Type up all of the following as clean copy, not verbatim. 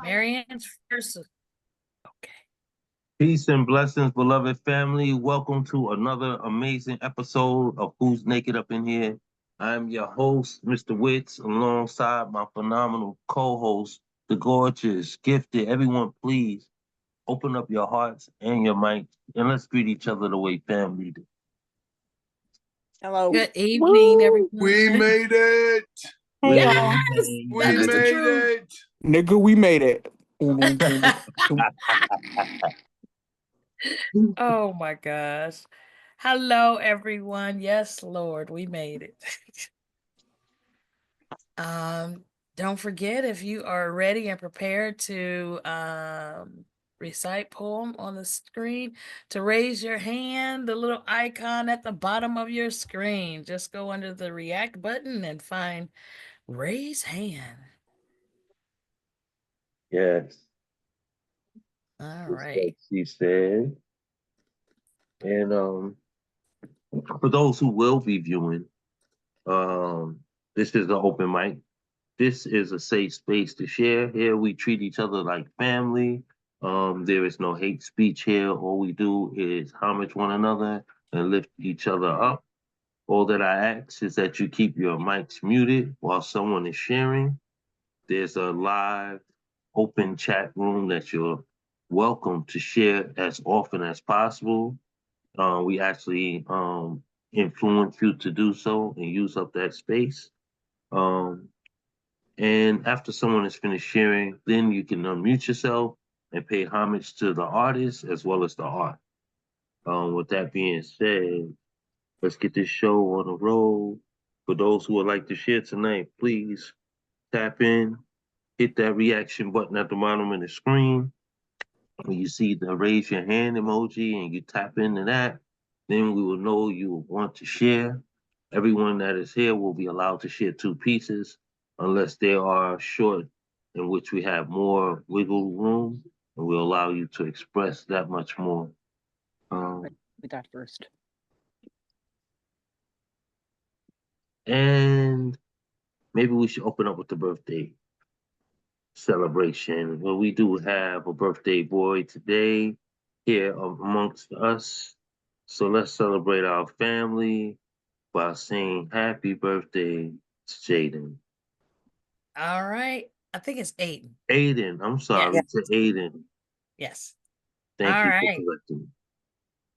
Marianne's first. Okay. Peace and blessings, beloved family. Welcome to another amazing episode of Who's Naked Up in Here. I'm your host, Mr. Witz, alongside my phenomenal co-host, the gorgeous, gifted. Everyone, please open up your hearts and your minds, and let's greet each other the way family do. Hello. Good evening, everyone. We made it. Hey, Yes, y'all. We that is the made truth. it. Nigga, we made it. Oh my gosh. Hello, everyone. Yes, Lord, we made it. Don't forget, if you are ready and prepared to recite poem on the screen, to raise your hand, the little icon at the bottom of your screen. Just go under the react button and find raise hand. Yes. All Just right. like she said. And for those who will be viewing, this is the open mic. This is a safe space to share. Here we treat each other like family. There is no hate speech here. All we do is homage one another and lift each other up. All that I ask is that you keep your mics muted while someone is sharing. There's a live open chat room that you're welcome to share as often as possible. We actually influence you to do so and use up that space. Um, and after someone is finished sharing, then you can unmute yourself and pay homage to the artist as well as the art. With that being said, let's get this show on the road. For those who would like to share tonight, please tap in, hit that reaction button at the bottom of the screen. When you see the raise your hand emoji and you tap into that, then we will know you want to share. Everyone that is here will be allowed to share two pieces unless they are short, in which we have more wiggle room and we'll allow you to express that much more. We got first. And maybe we should open up with the birthday celebration. Well, we do have a birthday boy today here amongst us. So let's celebrate our family by saying happy birthday to Jaden. All right. I think it's Aiden. Aiden, I'm sorry, to Aiden. Yes. Thank All you right. for correcting.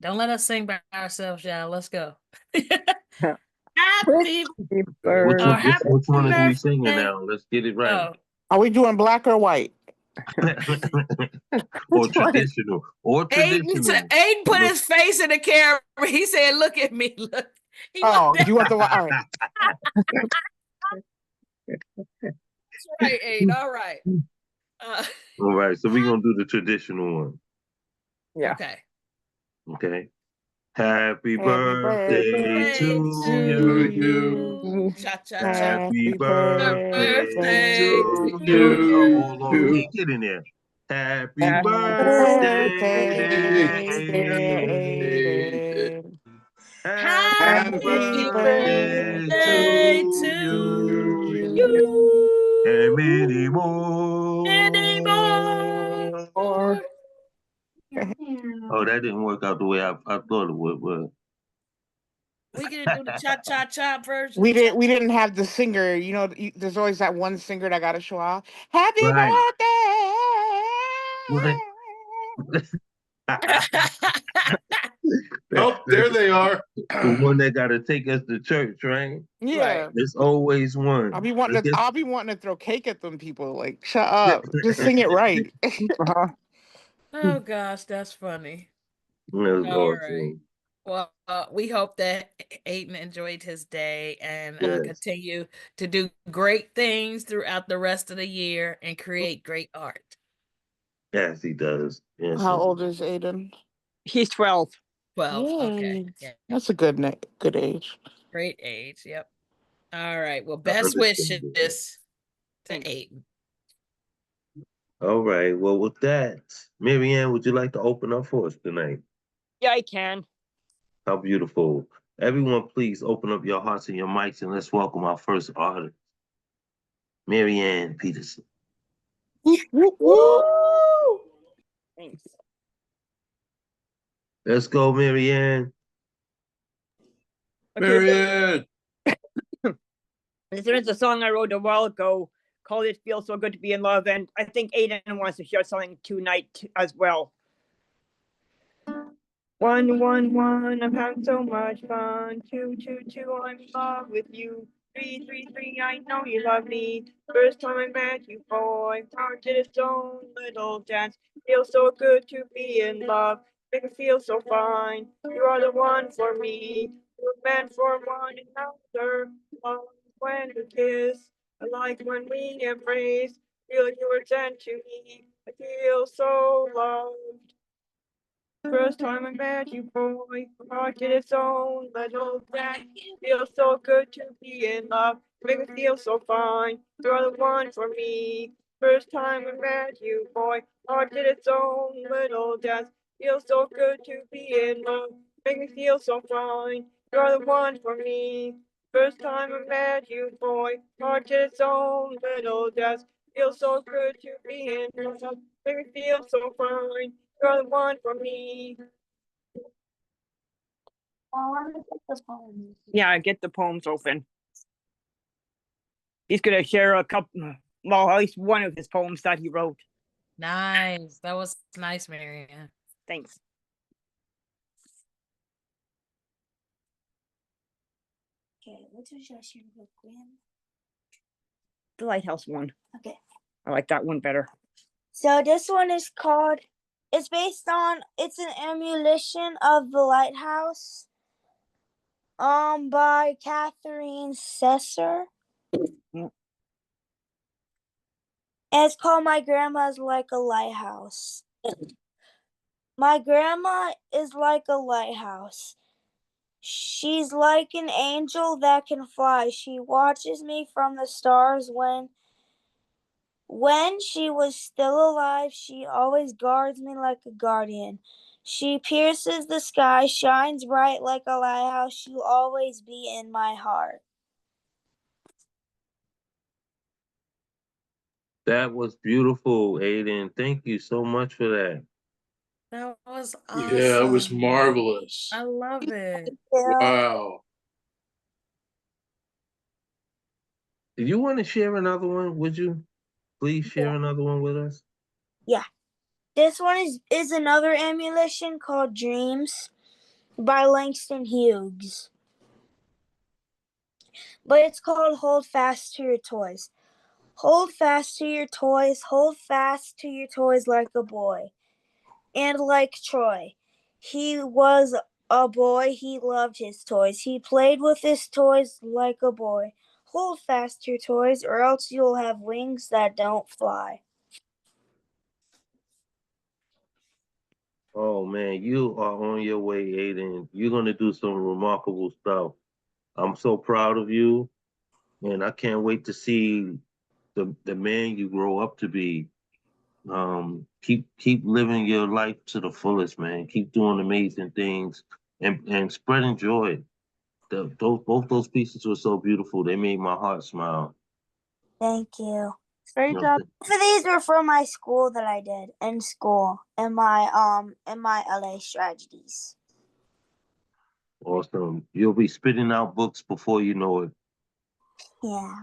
Don't let us sing by ourselves, y'all. Let's go. Happy Which birthday. one is we singing now? Let's get it right. Oh. Are we doing black or white? Or traditional. Aiden put his face in the camera. He said, "Look at me. Look." Oh, you want the white? All right. That's right, Aiden. All right. All right, so we're going to do the traditional one. Yeah. Okay. Happy birthday to you. Cha-cha-cha. Happy birthday to to you. you. Hold on, we can't get in there. Happy birthday. Happy birthday to you. And many more. Oh, that didn't work out the way I thought it would, but we gonna do the cha-cha-cha version. We didn't have the singer. You know, there's always that one singer that got to show off. Happy birthday. Oh, there they are. The one that got to take us to church, right? Yeah. Right. There's always one. I'll be wanting to throw cake at them people. Like, shut up. Just sing it right. Oh gosh, that's funny. That's All awesome. right. Well, we hope that Aiden enjoyed his day and Yes. continue to do great things throughout the rest of the year and create great art. Yes, he does. Yes, How old is Aiden? He's 12. 12. Yay. Okay. Yeah. That's a good age. Great age. Yep. All right. Well, best wishes to Aiden. All right. Well, with that, Marianne, would you like to open up for us tonight? Yeah, I can. How beautiful. Everyone, please open up your hearts and your mics and let's welcome our first artist, Marianne Peterson. Whoop, whoop, whoop. Thanks. Let's go, Marianne. Okay, Marianne. this is a song I wrote a while ago called "It Feels So Good to Be in Love," and I think Aiden wants to hear something tonight as well. 111, I'm having so much fun. 222, I'm in love with you. 333, I know you love me. First time I met you, boy, heart did its own little dance. Feels so good to be in love. Make me feel so fine. You are the one for me. We're meant for one another. Love when we kiss. I like when we embrace. Feel like you were sent to me. I feel so loved. First time I met you, boy, my heart did its own little dance. Feels so good to be in love, make me feel so fine. You're the one for me. First time I met you, boy, my heart did its own little dance. Feels so good to be in love, make me feel so fine. You're the one for me. First time I met you, boy, my heart did its own little dance. Feels so good to be in love, make me feel so fine. You're the one for me. Yeah, get the poems open. He's gonna share a couple, well, at least one of his poems that he wrote. Nice. That was nice, Marianne. Thanks. Okay, what was your share book, Gwen? The Lighthouse one. Okay. I like that one better. So this one is called, it's based on, it's an emulation of The Lighthouse by Catherine Sesser. Mm. And it's called My Grandma's Like a Lighthouse. My grandma is like a lighthouse. She's like an angel that can fly. She watches me from the stars when she was still alive. She always guards me like a guardian. She pierces the sky, shines bright like a lighthouse. She'll always be in my heart. That was beautiful, Aiden. Thank you so much for that. That was Yeah, it was awesome. marvelous. I love it. Wow. Do you want to share another one? Would you please share another one with us? Yeah. This one is another emulation called Dreams by Langston Hughes. But it's called Hold Fast to Your Toys. Hold fast to your toys, hold fast to your toys like a boy. And like Troy, he was a boy, he loved his toys. He played with his toys like a boy. Hold fast to your toys, or else you'll have wings that don't fly. Oh man, you are on your way, Aiden. You're gonna do some remarkable stuff. I'm so proud of you, and I can't wait to see the man you grow up to be. Keep living your life to the fullest, man. Keep doing amazing things and spreading joy. Both those pieces were so beautiful. They made my heart smile. Thank you. Great You know, job. For these were from my school that I did in school in my LA strategies. awesome. You'll be spitting out books before you know it. Yeah.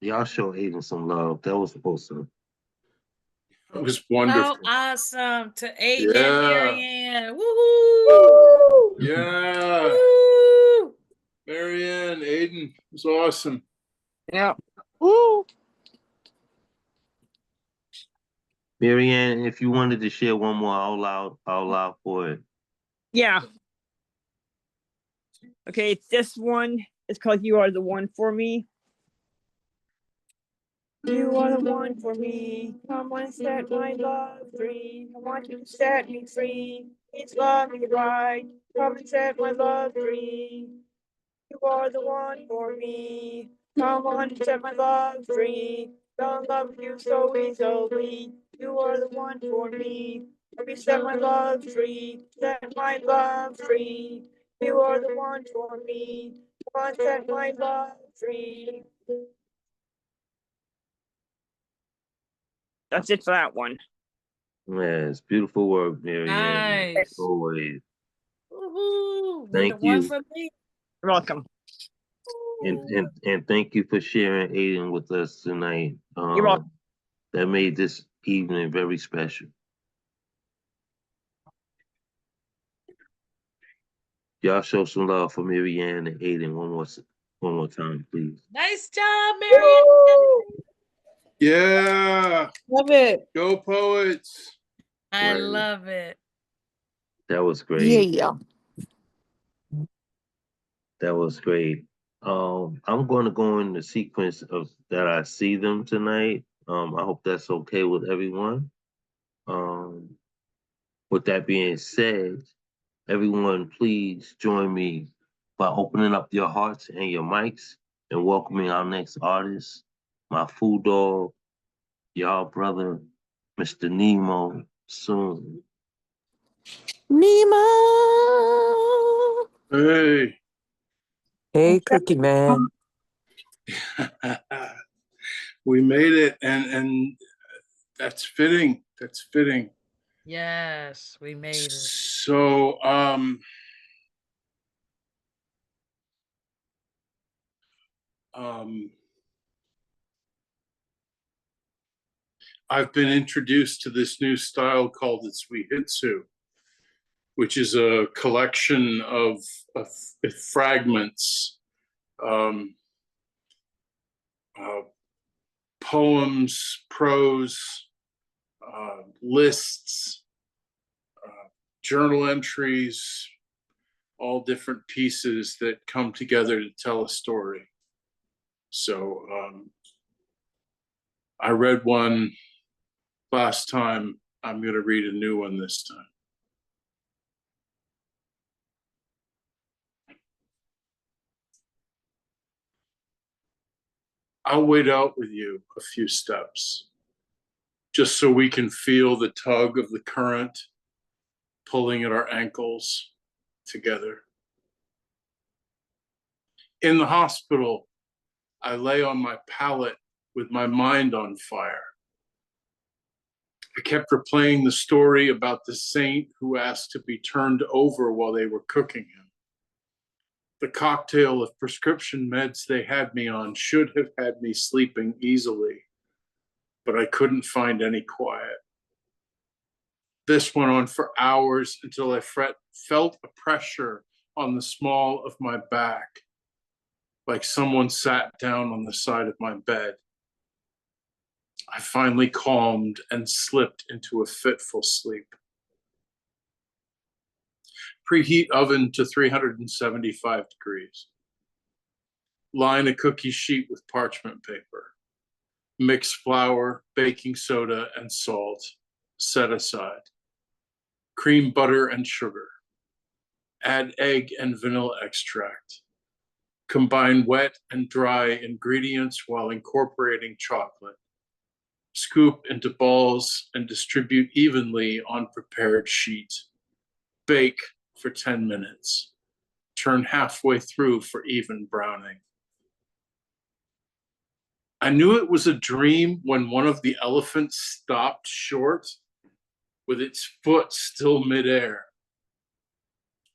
Y'all show Aiden some love. That was awesome. It was So wonderful. awesome to Aiden and Yeah. Marianne. Woohoo! Woo! Yeah. Woo! Marianne, Aiden, it was awesome. Yeah. Woo! Marianne, if you wanted to share one more, I'll allow for it. Yeah. Okay, this one is called You Are the One for Me. You are the one for me. Come on, set my love free. I want you to set me free. Please love me right. Come and set my love free. You are the one for me. Come on, set my love free. Don't love you so easily. You are the one for me. Let me set my love free. Set my love free. You are the one for me. Come on, set my love free. That's it for that one. Yes, beautiful work, Marianne. Nice. Always. Woohoo! Another Thank one you. for me. You're welcome. And thank you for sharing Aiden with us tonight. You're welcome. That made this evening very special. Y'all show some love for Marianne and Aiden one more time, please. Nice job, Marianne. Yeah. Love it. Go Poets. I Right. love it. That was great. Yeah. That was great. I'm going to go in the sequence of that I see them tonight. I hope that's okay with everyone. With that being said, everyone, please join me by opening up your hearts and your mics and welcoming our next artist, my food dog, y'all brother, Mr. Nemo, soon. Nemo. Hey. Hey, Cookie Man. We made it, and that's fitting. That's fitting. Yes, we made it. So, I've been introduced to this new style called the Suihitsu, which is a collection of fragments, um, poems, prose, lists, journal entries, all different pieces that come together to tell a story. So I read one last time. I'm going to read a new one this time. I'll wait out with you a few steps, just so we can feel the tug of the current pulling at our ankles together. In the hospital, I lay on my pallet with my mind on fire. I kept replaying the story about the saint who asked to be turned over while they were cooking him. The cocktail of prescription meds they had me on should have had me sleeping easily, but I couldn't find any quiet. This went on for hours until I felt a pressure on the small of my back, like someone sat down on the side of my bed. I finally calmed and slipped into a fitful sleep. Preheat oven to 375 degrees. Line a cookie sheet with parchment paper. Mix flour, baking soda, and salt. Set aside. Cream butter and sugar. Add egg and vanilla extract. Combine wet and dry ingredients while incorporating chocolate. Scoop into balls and distribute evenly on prepared sheet. Bake for 10 minutes. Turn halfway through for even browning. I knew it was a dream when one of the elephants stopped short with its foot still midair.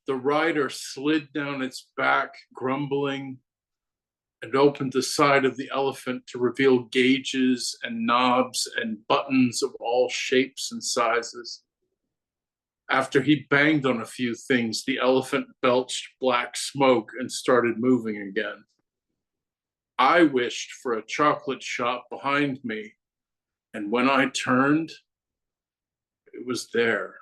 The rider slid down its back, grumbling, and opened the side of the elephant to reveal gauges and knobs and buttons of all shapes and sizes. After he banged on a few things, the elephant belched black smoke and started moving again. I wished for a chocolate shop behind me, and when I turned, it was there.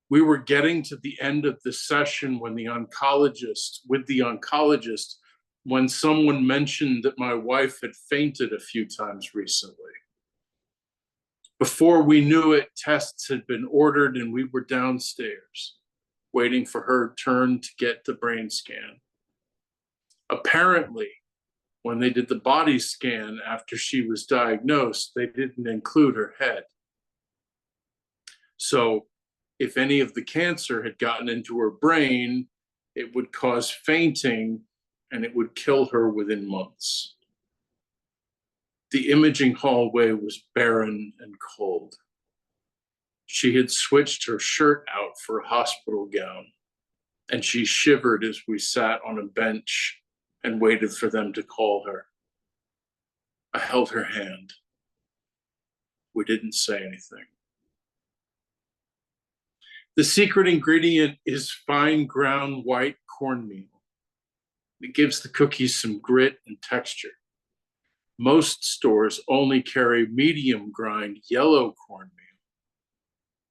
We were getting to the end of the session when when someone mentioned that my wife had fainted a few times recently. Before we knew it, tests had been ordered and we were downstairs, waiting for her turn to get the brain scan. Apparently, when they did the body scan after she was diagnosed, they didn't include her head. So if any of the cancer had gotten into her brain, it would cause fainting and it would kill her within months. The imaging hallway was barren and cold. She had switched her shirt out for a hospital gown, and she shivered as we sat on a bench and waited for them to call her. I held her hand. We didn't say anything. The secret ingredient is fine ground white cornmeal. It gives the cookies some grit and texture. Most stores only carry medium grind yellow cornmeal.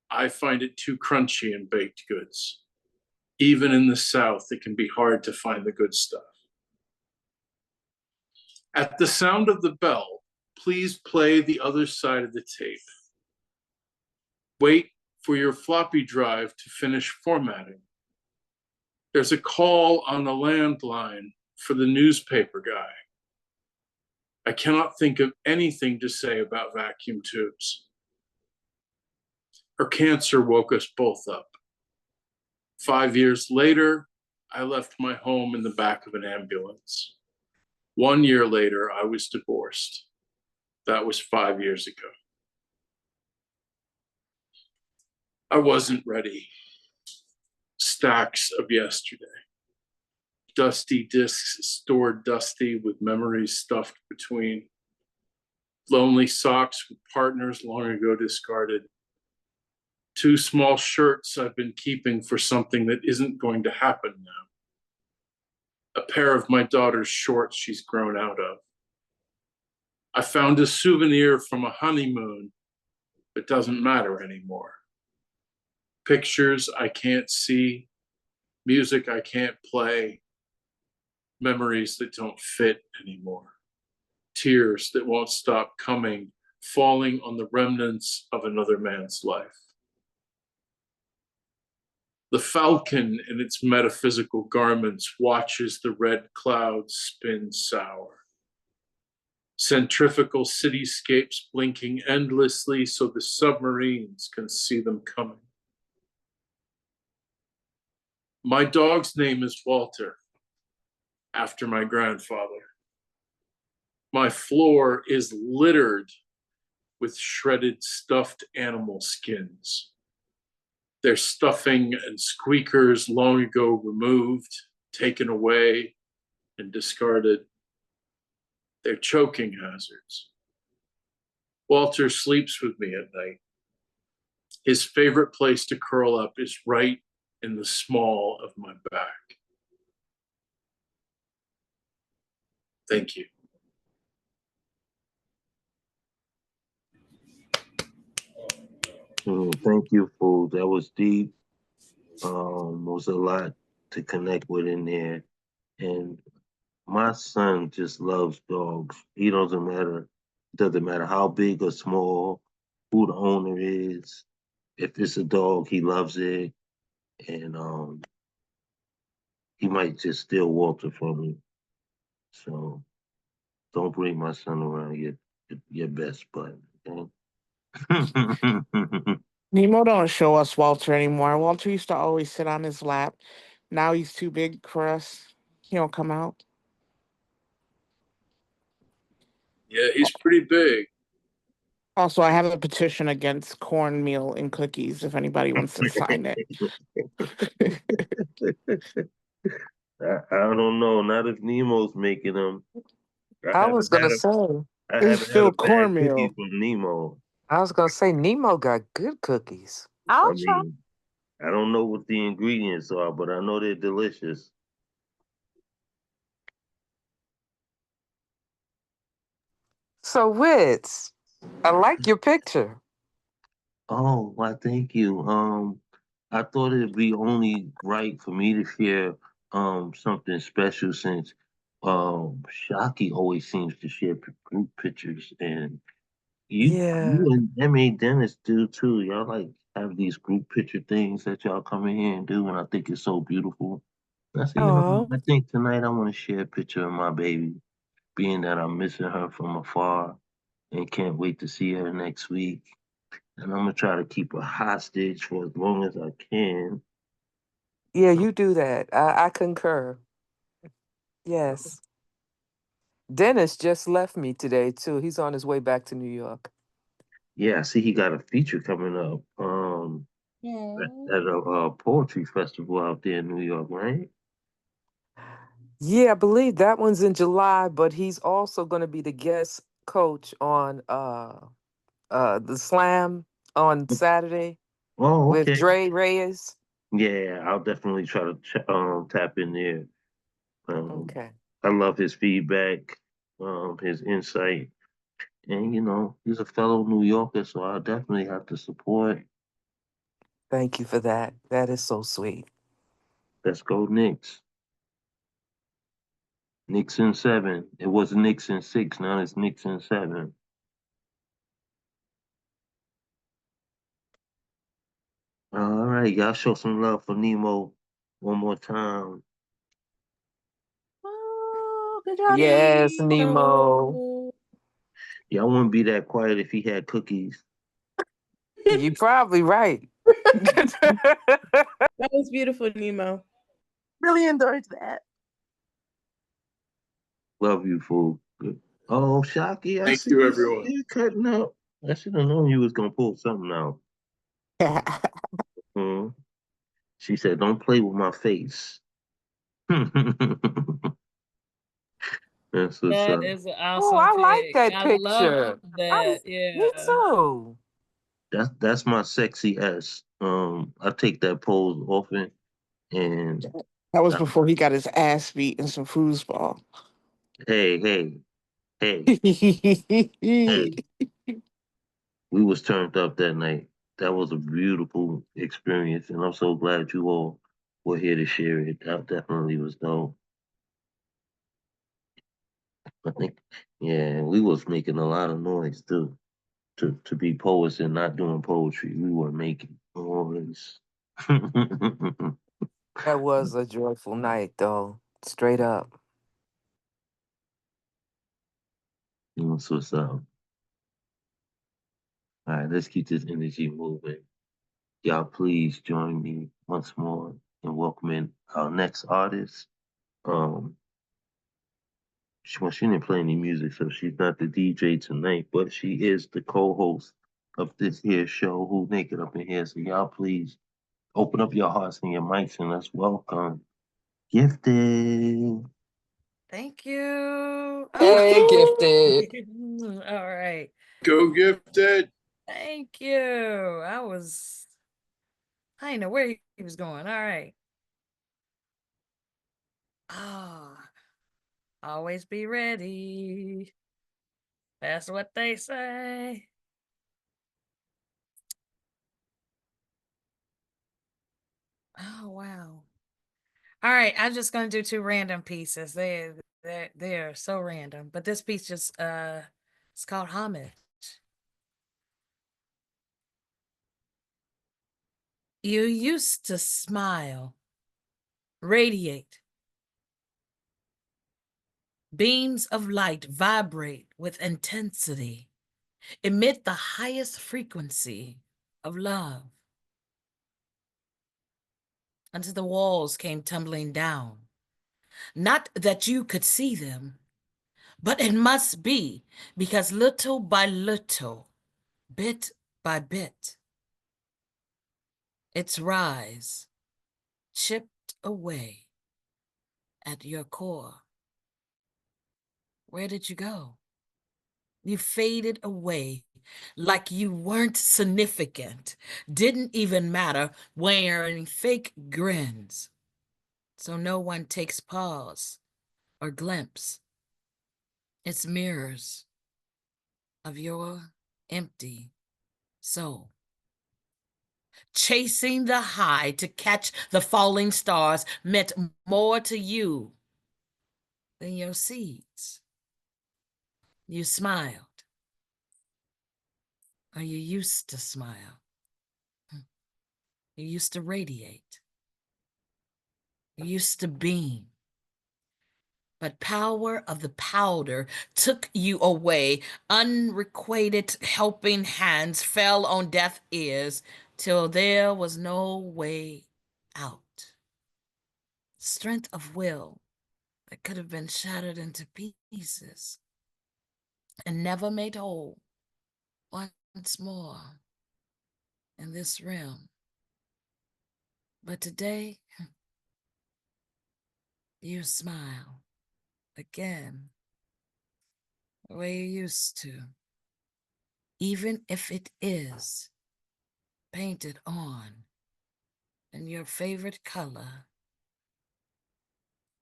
I find it too crunchy in baked goods. Even in the South, it can be hard to find the good stuff. At the sound of the bell, please play the other side of the tape. Wait for your floppy drive to finish formatting. There's a call on the landline for the newspaper guy. I cannot think of anything to say about vacuum tubes. Her cancer woke us both up. 5 years later, I left my home in the back of an ambulance. 1 year later, I was divorced. That was 5 years ago. I wasn't ready. Stacks of yesterday. Dusty discs stored dusty with memories stuffed between. Lonely socks with partners long ago discarded. 2 small shirts I've been keeping for something that isn't going to happen now. A pair of my daughter's shorts she's grown out of. I found a souvenir from a honeymoon that doesn't matter anymore. Pictures I can't see, music I can't play, memories that don't fit anymore. Tears that won't stop coming, falling on the remnants of another man's life. The falcon in its metaphysical garments watches the red clouds spin sour. Centrifugal cityscapes blinking endlessly so the submarines can see them coming. My dog's name is Walter, after my grandfather. My floor is littered with shredded stuffed animal skins. Their stuffing and squeakers long ago removed, taken away, and discarded. They're choking hazards. Walter sleeps with me at night. His favorite place to curl up is right in the small of my back. Thank you. Thank you, Food. That was deep. Was a lot to connect with in there. And my son just loves dogs. He doesn't matter how big or small, who the owner is. If it's a dog, he loves it. And he might just steal Walter from me. So don't bring my son around your best bud. Okay? Nemo don't show us Walter anymore. Walter used to always sit on his lap. Now he's too big for us. He don't come out. Yeah, he's pretty big. Also, I have a petition against cornmeal in cookies if anybody wants to sign it. I don't know. Not if Nemo's making them. I was gonna say, I It's haven't had a still bad cookie cornmeal. from Nemo. Nemo got good cookies. I I'll try. mean, I don't know what the ingredients are, but I know they're delicious. So, Wits, I like your picture. Oh, why, thank you. I thought it'd be only right for me to share something special since Shockey always seems to share group pictures, and Yeah. you and M.A. Dennis do too. Y'all like have these group picture things that y'all come in here and do, and I think it's so beautiful. And I said, Oh, I think tonight I want to share a picture of my baby, being that I'm missing her from afar and can't wait to see her next week. And I'm gonna try to keep her hostage for as long as I can. yeah, you do that. I concur. Yes. Dennis just left me today too. He's on his way back to New York. Yeah, I see he got a feature coming up. Yeah. At a poetry festival out there in New York, right? Yeah, I believe that one's in July, but he's also going to be the guest coach on the slam on Saturday Oh, with okay. Dre Reyes. Yeah, I'll definitely try to tap in there. Um, Okay. I love his feedback, his insight, and he's a fellow New Yorker, so I definitely have to support. Thank you for that. That is so sweet. Let's go Knicks. Knicks in 7. It was Knicks in 6. Now it's Knicks in 7. All right, y'all show some love for Nemo one more time. Oh, good job, Yes, Nemo. Nemo. Y'all wouldn't be that quiet if he had cookies. You're probably right. That was beautiful, Nemo. Really enjoyed that. Love you, fool. Good. Oh, Shocky, I Thank see you, you everyone. here cutting up. I should have known you was gonna pull something out. Hmm. She said, "Don't play with my face." That's what's That up. is an Oh, awesome I like pick. that I love picture. that. Me Yeah. too. That's my sexy S. I take that pose often, and That was uh, before he got his ass beat in some foosball. hey, hey, hey, hey, we was turned up that night. That was a beautiful experience, and I'm so glad you all were here to share it. That definitely was dope. I think, yeah, we was making a lot of noise too. To be poets and not doing poetry, we were making noise. That was a joyful night, though. Straight up. That's what's up. All right, let's keep this energy moving. Y'all, please join me once more in welcoming our next artist. Um, she didn't play any music, so she's not the DJ tonight, but she is the co-host of this here show, Who Naked Up in Here. So y'all, please open up your hearts and your mics and let's welcome Gifted. Thank you. Hey, Oh. gifted. All right. Go Gifted. Thank you. I didn't know where he was going. All right. Ah, always be ready. That's what they say. Oh wow. All right, I'm just gonna do two random pieces. They're so random, but this piece just it's called homage. You used to smile, radiate, beams of light vibrate with intensity, emit the highest frequency of love until the walls came tumbling down. Not that you could see them, but it must be because little by little, bit by bit, its rise chipped away at your core. Where did you go? You faded away like you weren't significant, didn't even matter, wearing fake grins. So no one takes pause or glimpse. It's mirrors of your empty soul. Chasing the high to catch the falling stars meant more to you than your seeds. You smiled, or you used to smile. You used to radiate. You used to beam. But power of the powder took you away. Unrequited helping hands fell on deaf ears till there was no way out. Strength of will that could have been shattered into pieces and never made whole once more in this realm. But today, you smile again the way you used to, even if it is painted on in your favorite color,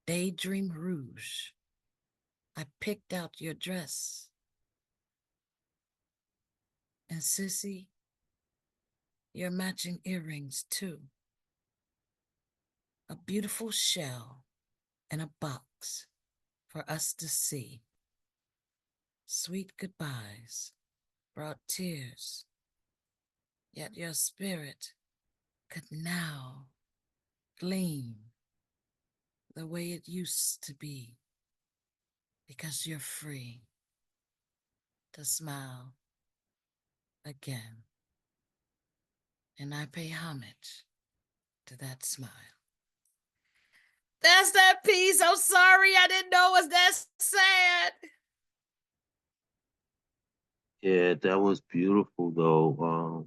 Daydream Rouge. I picked out your dress. And Sissy, your matching earrings too. A beautiful shell in a box for us to see. Sweet goodbyes brought tears, yet your spirit could now gleam the way it used to be, because you're free to smile again. And I pay homage to that smile. That's that piece. I'm sorry, I didn't know it was that sad. Yeah, that was beautiful though.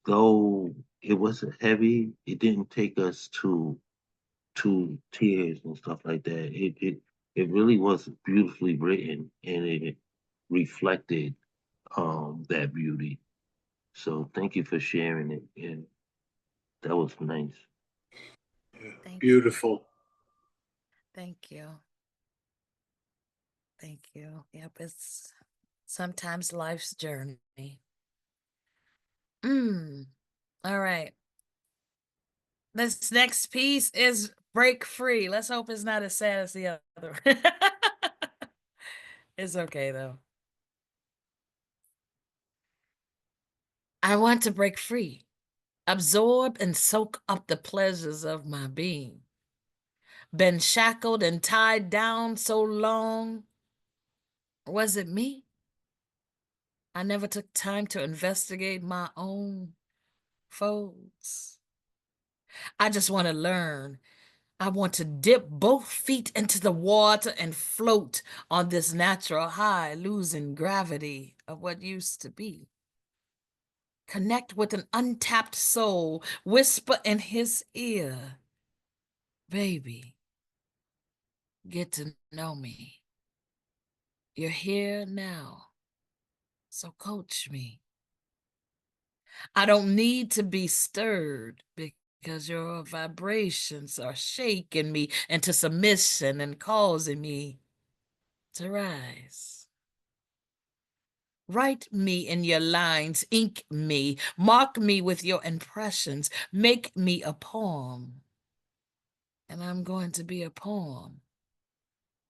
Though it wasn't heavy, it didn't take us to tears and stuff like that. It really was beautifully written, and it reflected that beauty. So thank you for sharing it. And that was nice. Yeah, Thank you. beautiful. Thank you. Thank you. Yep, it's sometimes life's journey. All right. This next piece is Break Free. Let's hope it's not as sad as the other. It's okay though. I want to break free, absorb and soak up the pleasures of my being. Been shackled and tied down so long. Was it me? I never took time to investigate my own faults. I just want to learn. I want to dip both feet into the water and float on this natural high, losing gravity of what used to be. Connect with an untapped soul, whisper in his ear, baby, get to know me. You're here now, so coach me. I don't need to be stirred because your vibrations are shaking me into submission and causing me to rise. Write me in your lines, ink me, mark me with your impressions, make me a poem. And I'm going to be a poem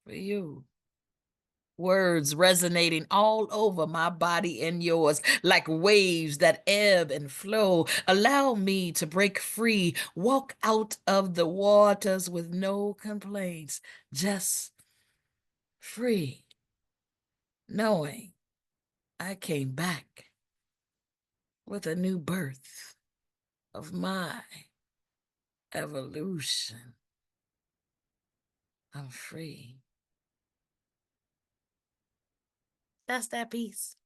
for you. Words resonating all over my body and yours like waves that ebb and flow. Allow me to break free, walk out of the waters with no complaints, just free, knowing I came back with a new birth of my evolution. I'm free. That's that piece.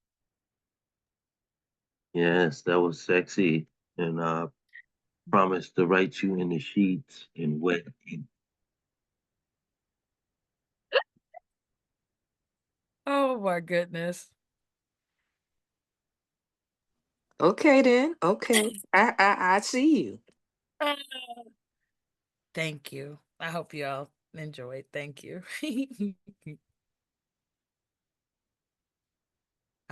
Yes, that was sexy. And promise to write you in the sheets in wet ink. Oh my goodness. Okay then. Okay. I see you. Thank you. I hope you all enjoyed. Thank you.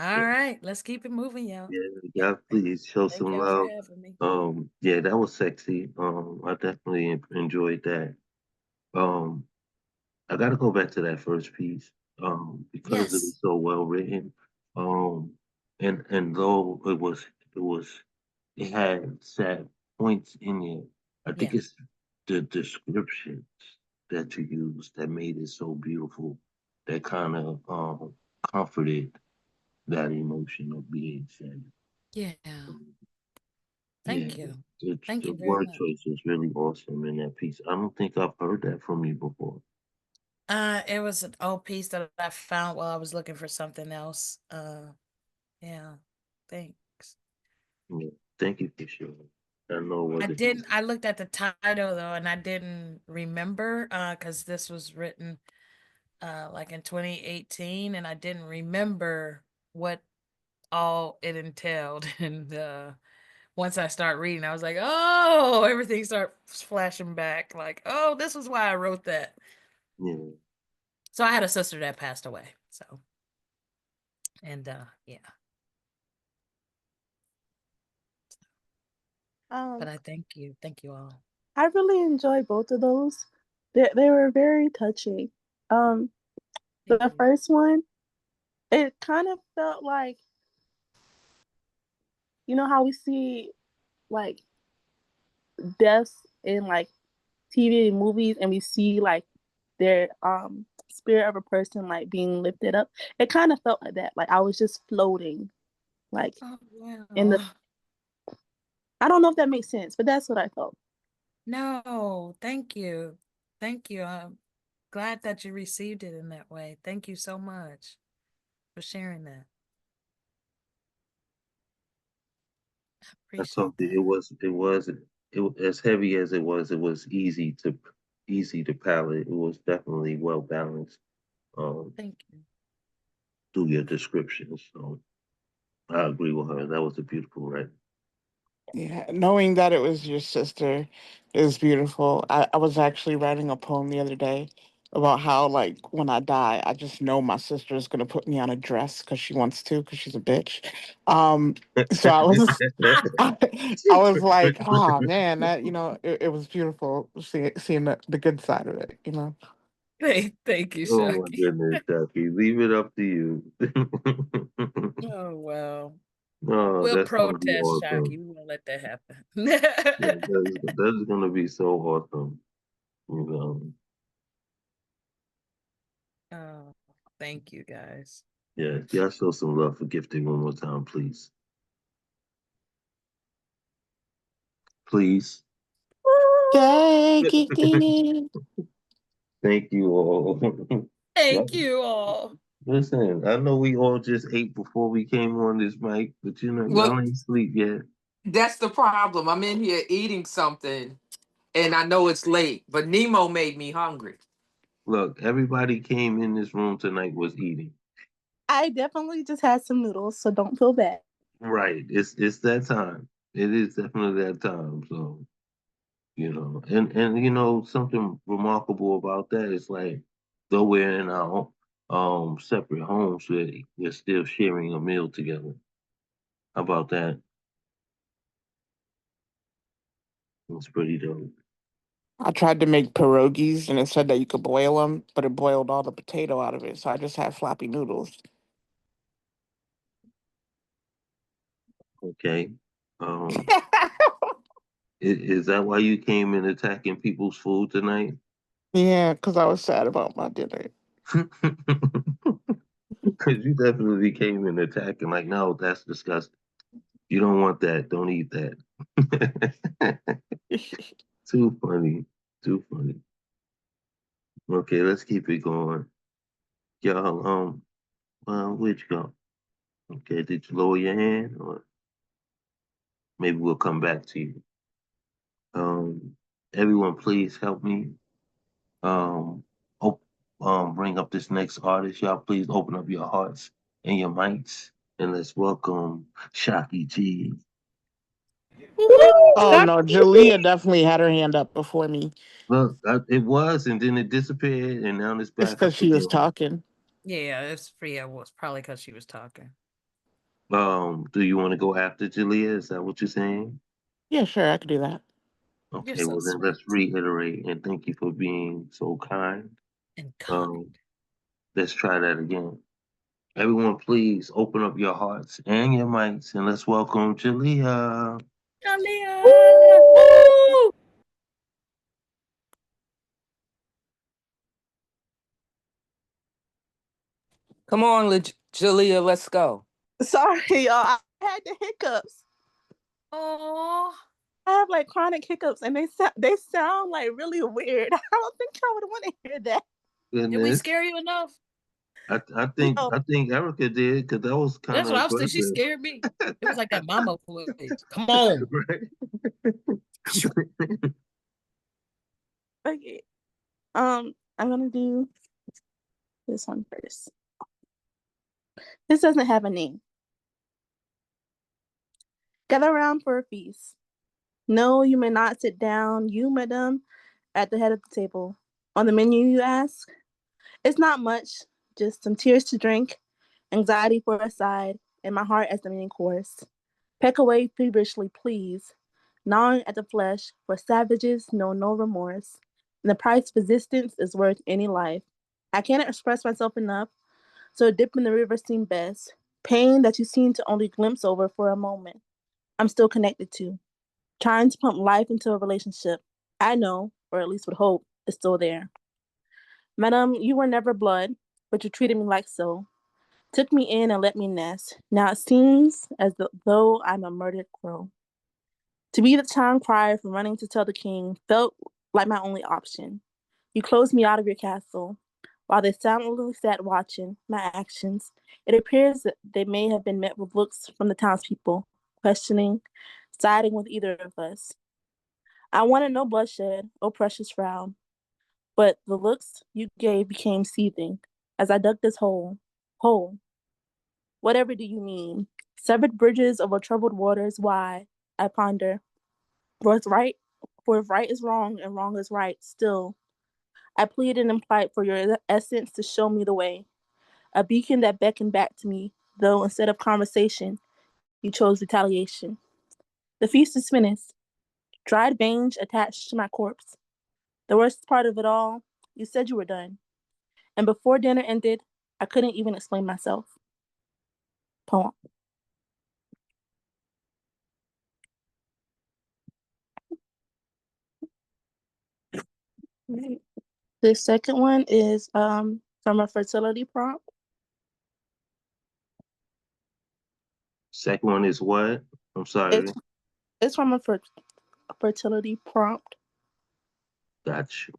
All right, let's keep it moving, y'all. Yeah, Yep. yeah, please show Thank some y'all for love. having me. Yeah, that was sexy. I definitely enjoyed that. Um, I gotta go back to that first piece, because it Yes. was so well written. Um, and though it was it had sad points in it, I think Yeah. it's the descriptions that you used that made it so beautiful, that kind of comforted that emotion of being sad. Yeah. Thank Yeah, you. the, Thank the you very word much. choice was really awesome in that piece. I don't think I've heard that from you before. It was an old piece that I found while I was looking for something else. Yeah. Thanks. Yeah, thank you for sharing. I know it wasn't easy. I looked at the title though, and I didn't remember because this was written like in 2018, and I didn't remember what all it entailed. And once I start reading, I was like, oh, everything starts flashing back. Like, oh, this was why I wrote that. Yeah, So I had a sister that passed away. So, and yeah, but Um, I thank you all. I really enjoyed both of those. They were very touching. Um, Thank the you. first one, it kind of felt like, you know how we see like deaths in like TV and movies, and we see like their spirit of a person like being lifted up. It kind of felt like that. Like I was just floating, like Oh in the. wow. I don't know if that makes sense, but that's what I felt. No, thank you. Thank you. I'm glad that you received it in that way. Thank you so much for sharing that. I told Appreciate you that. as heavy as it was easy to palate. It was definitely well balanced Thank you. through your descriptions. So I agree with her. That was a beautiful write. Yeah, knowing that it was your sister is beautiful. I was actually writing a poem the other day about how, like, when I die, I just know my sister is going to put me on a dress because she wants to, because she's a bitch. Um, so I was, I was like, oh man, that, it was beautiful seeing the good side of it, you know? Thank you, Oh my Shocky. goodness, Ducky. Leave it up to you. Oh well. Oh, We'll that's gonna be protest, awesome. Shocky. We won't let that happen. Yeah, that is gonna be so awesome. You know. Oh, thank you guys. Yeah, y'all show some love for gifting one more time, please. Please. Yay, gifting. Thank you all. Thank Y'all- you all. Listen, I know we all just ate before we came on this mic, but Well, y'all ain't sleep yet. that's the problem. I'm in here eating something and I know it's late, but Nemo made me hungry. Look, everybody came in this room tonight was eating. I definitely just had some noodles, so don't feel bad. Right. It's that time. It is definitely that time. So, and something remarkable about that is like though we're in our separate homes, we're still sharing a meal together. How about that? It's pretty dope. I tried to make pierogies and it said that you could boil them, but it boiled all the potato out of it. So I just had floppy noodles. Okay. Um, is that why you came in attacking people's food tonight? Yeah, because I was sad about my dinner. Because you definitely came in attacking, like, no, that's disgusting. You don't want that. Don't eat that. Too funny. Too funny. Okay, let's keep it going. Y'all, where'd you go? Okay, did you lower your hand? Or maybe we'll come back to you. Um, everyone, please help me. Um, op- bring up this next artist. Y'all, please open up your hearts and your mics, and let's welcome Shocky G. Oh no, Jalea definitely had her hand up before me. Look, it was, and then it disappeared, and now it's It's back because up she was again. talking. Yeah, it's Freya was probably because she was talking. Do you want to go after Jalea? Is that what you're saying? Yeah, sure, I could do that. You're Okay, so well then sweet let's reiterate and thank you for being so kind. and kind. Um, let's try that again. Everyone, please open up your hearts and your mics, and let's welcome Jalea. Jalea! Woo! Come on, Jalea, let's go. Sorry, y'all. I had the hiccups. Oh, I have like chronic hiccups and they sound like really weird. I don't think I would want to hear that. did we Goodness. scare you enough? No. I think Erica did because that was kind That's of what I was thinking. She aggressive. scared me. It was like that mama voice. Come on. Right? Okay. I'm gonna do this one first. This doesn't have a name. Gather around for a feast. No, you may not sit down, you, madam, at the head of the table. On the menu, you ask? It's not much, just some tears to drink, anxiety for a side, and my heart as the main course. Peck away feverishly, please, gnawing at the flesh, for savages know no remorse, and the price of resistance is worth any life. I cannot express myself enough, so a dip in the river seemed best. Pain that you seem to only glimpse over for a moment. I'm still connected to, trying to pump life into a relationship. I know, or at least would hope, is still there. Madam, you were never blood, but you treated me like so. Took me in and let me nest. Now it seems as though I'm a murdered crow. To be the town crier from running to tell the king felt like my only option. You closed me out of your castle. While they silently sat watching my actions, it appears that they may have been met with looks from the townspeople, questioning, siding with either of us. I wanted no bloodshed, oh precious frown, but the looks you gave became seething as I dug this hole. Whatever do you mean? Severed bridges over troubled waters, why? I ponder. For it's right, for if right is wrong and wrong is right, still, I plead and implied for your essence to show me the way. A beacon that beckoned back to me, though instead of conversation, you chose retaliation. The feast is finished. Dried veins attached to my corpse. The worst part of it all, you said you were done. And before dinner ended, I couldn't even explain myself. Poem. The second one is from a fertility prompt. Second one is what? I'm sorry. It's it's from a fertility prompt. Got you.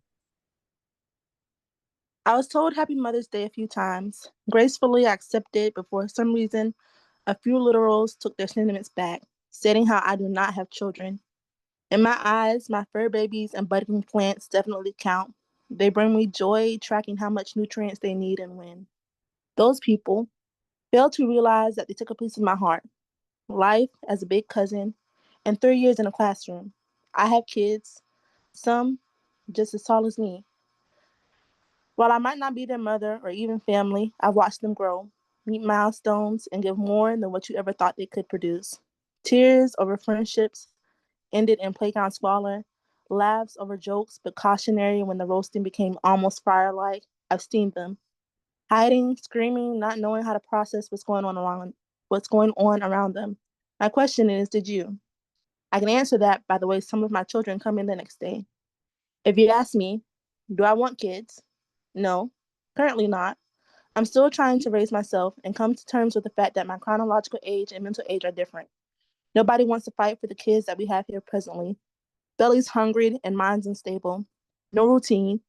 I was told Happy Mother's Day a few times. Gracefully I accepted, but for some reason, a few literals took their sentiments back, stating how I do not have children. In my eyes, my fur babies and budding plants definitely count. They bring me joy tracking how much nutrients they need and when. Those people fail to realize that they took a piece of my heart, life as a big cousin, and 3 years in a classroom. I have kids, some just as tall as me. While I might not be their mother or even family, I've watched them grow, meet milestones, and give more than what you ever thought they could produce. Tears over friendships ended in playground squalor, laughs over jokes but cautionary when the roasting became almost fire-like. I've seen them. Hiding, screaming, not knowing how to process what's going on around them. My question is, did you? I can answer that by the way some of my children come in the next day. If you ask me, do I want kids? No, currently not. I'm still trying to raise myself and come to terms with the fact that my chronological age and mental age are different. Nobody wants to fight for the kids that we have here presently. Belly's hungry and mind's unstable. No routine.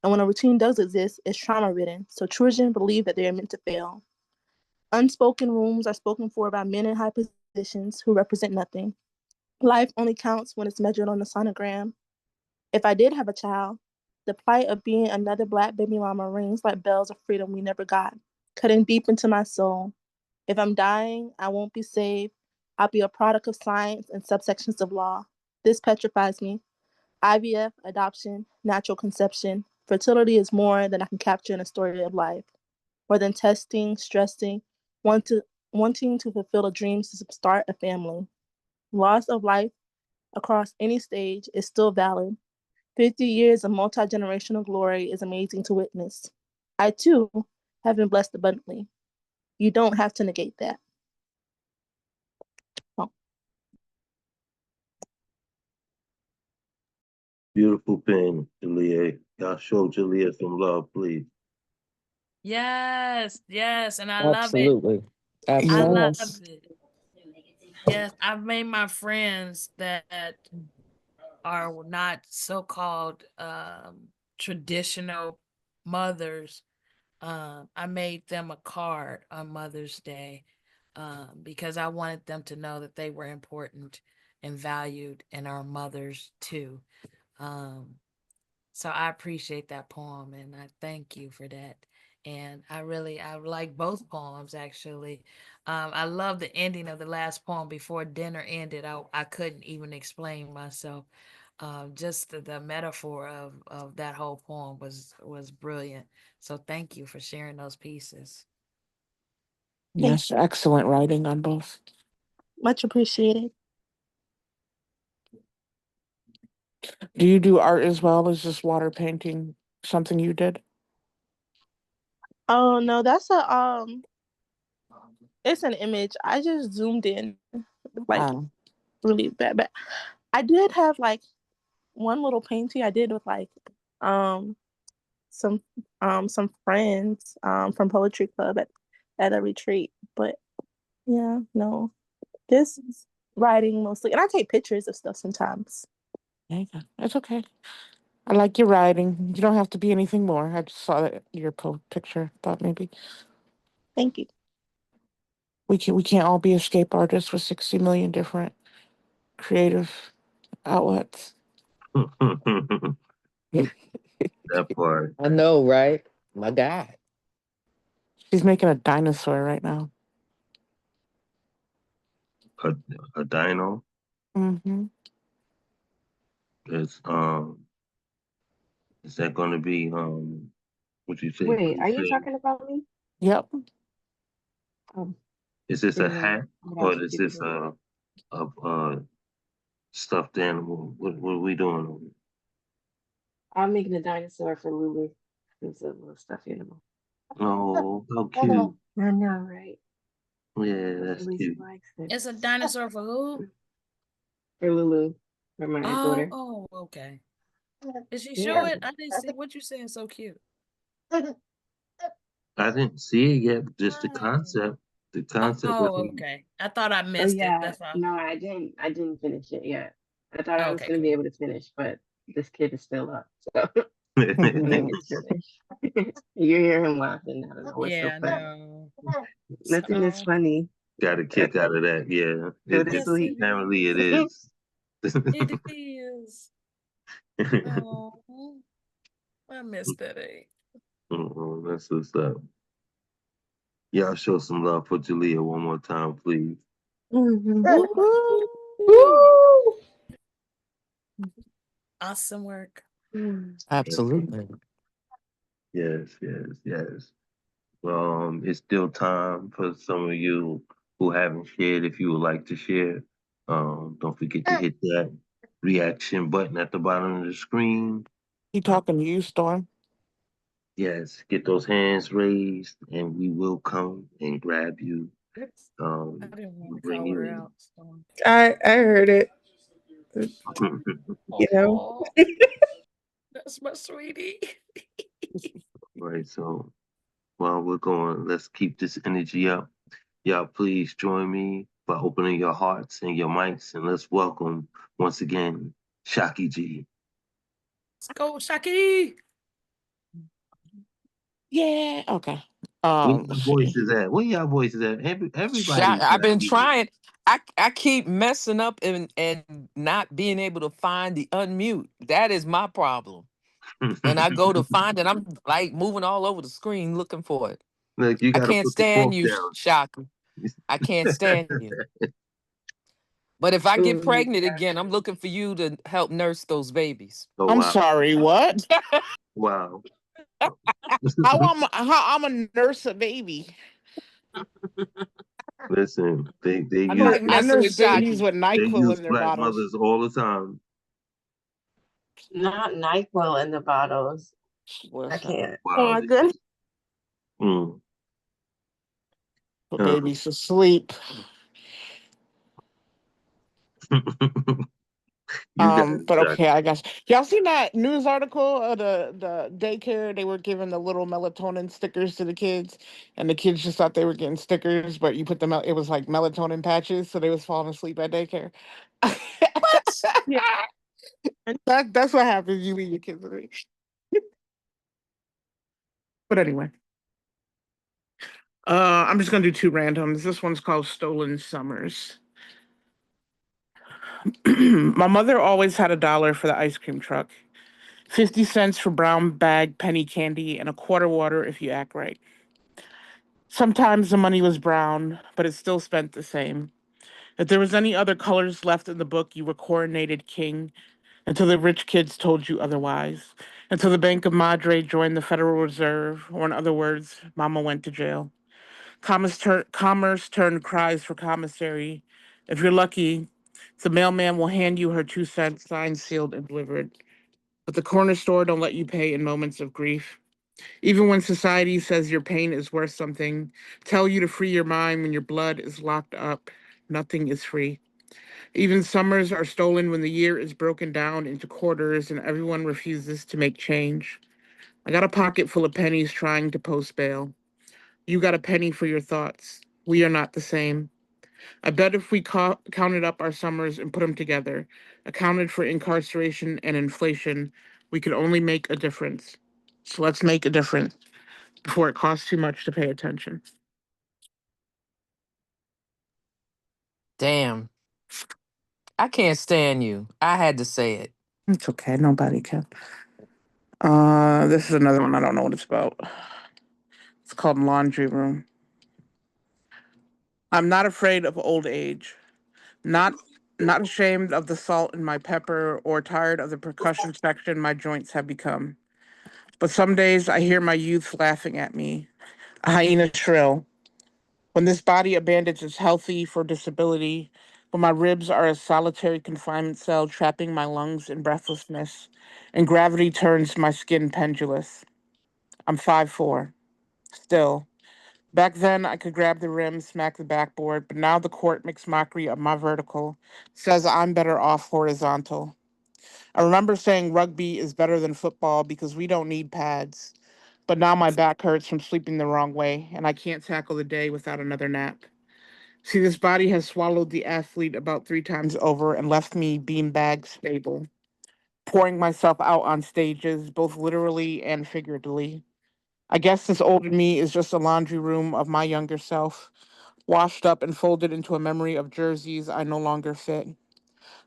And when a routine does exist, it's trauma ridden, so children believe that they are meant to fail. Unspoken rooms are spoken for by men in high positions who represent nothing. Life only counts when it's measured on the sonogram. If I did have a child, the plight of being another Black baby mama rings like bells of freedom we never got, cutting deep into my soul. If I'm dying, I won't be saved. I'll be a product of science and subsections of law. This petrifies me. IVF, adoption, natural conception, fertility is more than I can capture in a story of life. More than testing, stressing, want to, wanting to fulfill a dream to start a family. Loss of life across any stage is still valid. 50 years of multi-generational glory is amazing to witness. I too have been blessed abundantly. You don't have to negate that. Oh. Beautiful pen, Jalea. Y'all show Jalea some love, please. Yes, yes, and I love it. Absolutely. I Yeah. love Absolutely. it. Yes, I've made my friends that are not so-called traditional mothers. I made them a card on Mother's Day because I wanted them to know that they were important and valued and are mothers too. Um, so I appreciate that poem and I thank you for that. And I like both poems actually. I love the ending of the last poem before dinner ended. I couldn't even explain myself. Just the metaphor of that whole poem was brilliant. So thank you for sharing those pieces. Thank Yes, excellent writing on both. much appreciated. Do you do art as well? Is this water painting something you did? Oh no, that's it's an image. I just zoomed in like Um, really bad, but I did have like one little painting I did with like um some some friends from poetry club at a retreat. But yeah, no, this is writing mostly, and I take pictures of stuff sometimes. there you go. It's okay. I like your writing. You don't have to be anything more. I just saw that your picture. Thought maybe Thank you. we can't all be escape artists with 60 million different creative outlets. That part. I know, right? My God. She's making a dinosaur right now. A, a dino. Mm-hmm. Is is that gonna be what you say? Wait, are you Cliche? talking about me? Yep. Oh, Is this a didn't know hat what or else is you could this do. a stuffed animal? What are we doing? I'm making a dinosaur for Lulu. It's a little stuffed animal. Oh, how I cute. know, right? Yeah, that's Hopefully she cute. likes it. It's a dinosaur for who? For Lulu, for my daughter. Oh, okay. Did she show Yeah. it? I didn't see what you saying so cute. I didn't see it yet, just the Right. concept. The concept was Oh, okay. I thought I Oh missed it. yeah. That's all. No, I didn't. I didn't finish it yet. I thought I was Okay, gonna be cool. able to finish, but this kid is still up, so I'm gonna get to finish. You hear him laughing. I don't know what's so Yeah, funny. no. Nothing is So funny. got a kick out of that. Yeah, Go to it yes, sleep. it apparently it is. is. It is. Oh, I missed that. That's what's up. Y'all show some love for Jalea one more time, please. Woo! Woo! Awesome work. Absolutely. Yes, yes, yes. It's still time for some of you who haven't shared. If you would like to share, don't forget to hit that reaction button at the bottom of the screen. You talking to you, Storm? Yes, get those hands raised, and we will come and grab you. Oops. I didn't want to Bring call her you out. So. I heard it. in. You know. Oh, that's my sweetie. Right. So while we're going, let's keep this energy up. Y'all, please join me by opening your hearts and your mics, and let's welcome once again Shaki G. Let's go, Shaki. Yeah. Okay. Where Let's y'all see. voices at? Where y'all voices at? Everybody's I've not been here. trying. I keep messing up and not being able to find the unmute. That is my problem. And I go to find it. I'm like moving all over the screen looking for it. Look, you I gotta can't put the stand fork you, down. Shaka. I can't stand you. But if I get pregnant again, I'm looking for you to help nurse those babies. Oh I'm wow, sorry. What? wow. How I'm a nurse a baby? Listen, they I use like I messing nurse with they, babies Shaki. with they NyQuil use in their black bottles. mothers all the time. Not NyQuil in the bottles. I Listen, can't. Oh Wow. my goodness. Mm. put Uh, babies to sleep. You got it, But Jack. okay, I guess y'all seen that news article of the daycare. They were giving the little melatonin stickers to the kids, and the kids just thought they were getting stickers, but you put them out. It was like melatonin patches, so they was falling asleep at daycare. What? Yeah. That's what happens. You leave your kids with me. But anyway, I'm just gonna do two randoms. This one's called Stolen Summers. My mother always had $1 for the ice cream truck, 50 cents for brown bag penny candy, and a quarter water if you act right. Sometimes the money was brown, but it still spent the same. If there was any other colors left in the book, you were coronated king until the rich kids told you otherwise, until the Bank of Madre joined the Federal Reserve, or in other words, Mama went to jail. Commerce turned cries for commissary. If you're lucky, the mailman will hand you her 2 cents, signed, sealed, and delivered. But the corner store don't let you pay in moments of grief. Even when society says your pain is worth something, tell you to free your mind when your blood is locked up, nothing is free. Even summers are stolen when the year is broken down into quarters and everyone refuses to make change. I got a pocket full of pennies trying to post bail. You got a penny for your thoughts. We are not the same. I bet if we counted up our summers and put them together, accounted for incarceration and inflation, we could only make a difference. So let's make a difference before it costs too much to pay attention. Damn. I can't stand you. I had to say it. It's okay, nobody can. This is another one. I don't know what it's about. It's called Laundry Room. I'm not afraid of old age. Not not ashamed of the salt in my pepper or tired of the percussion section my joints have become. But some days I hear my youth laughing at me, a hyena shrill. When this body abandons its healthy for disability, when my ribs are a solitary confinement cell trapping my lungs in breathlessness, and gravity turns my skin pendulous. I'm 5'4". Still. Back then, I could grab the rim, smack the backboard, but now the court makes mockery of my vertical, says I'm better off horizontal. I remember saying rugby is better than football because we don't need pads, but now my back hurts from sleeping the wrong way, and I can't tackle the day without another nap. See, this body has swallowed the athlete about 3 times over and left me beanbag stable, pouring myself out on stages, both literally and figuratively. I guess this older me is just a laundry room of my younger self, washed up and folded into a memory of jerseys I no longer fit.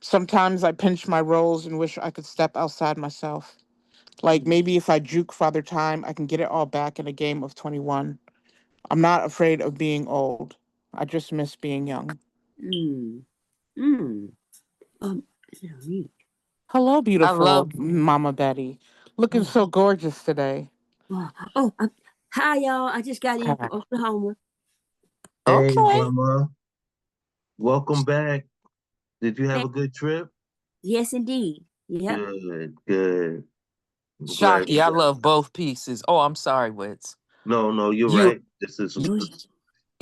Sometimes I pinch my rolls and wish I could step outside myself. Like maybe if I juke Father Time, I can get it all back in a game of 21. I'm not afraid of being old. I just miss being young. Mm. Mm. Yeah, neat. Hello, I beautiful love Mama Betty. Looking Oh, so gorgeous today. wow. Hi, y'all. I just got in from Oklahoma. Hey, okay. Mama. Welcome back. Did you have Thank- a good trip? Yes, indeed. Yep. Good, good. I'm glad Shocky. I you got. love both pieces. Oh, I'm sorry, Wits. No, no, you're You right. This is. Oh, yes.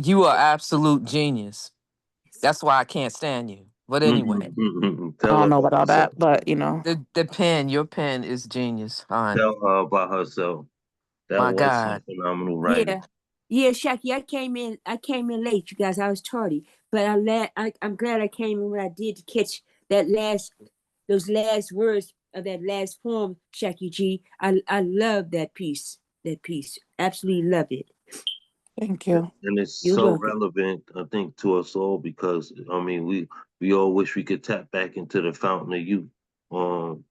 you are absolute genius. That's why I can't stand you. But anyway, I Tell her don't know about about all herself. that, but you know. the pen, your pen is genius, hon. Tell her about herself. That My was some God. phenomenal writing. Yeah. Yeah, Shaki, I came in late, you guys. I was tardy. But I'm glad I came in when I did to catch those last words of that last poem, Shaki G. I love that piece. That piece. Absolutely love it. Thank you. And it's You're so welcome. relevant, I think, to us all because I mean, we all wish we could tap back into the fountain of youth um,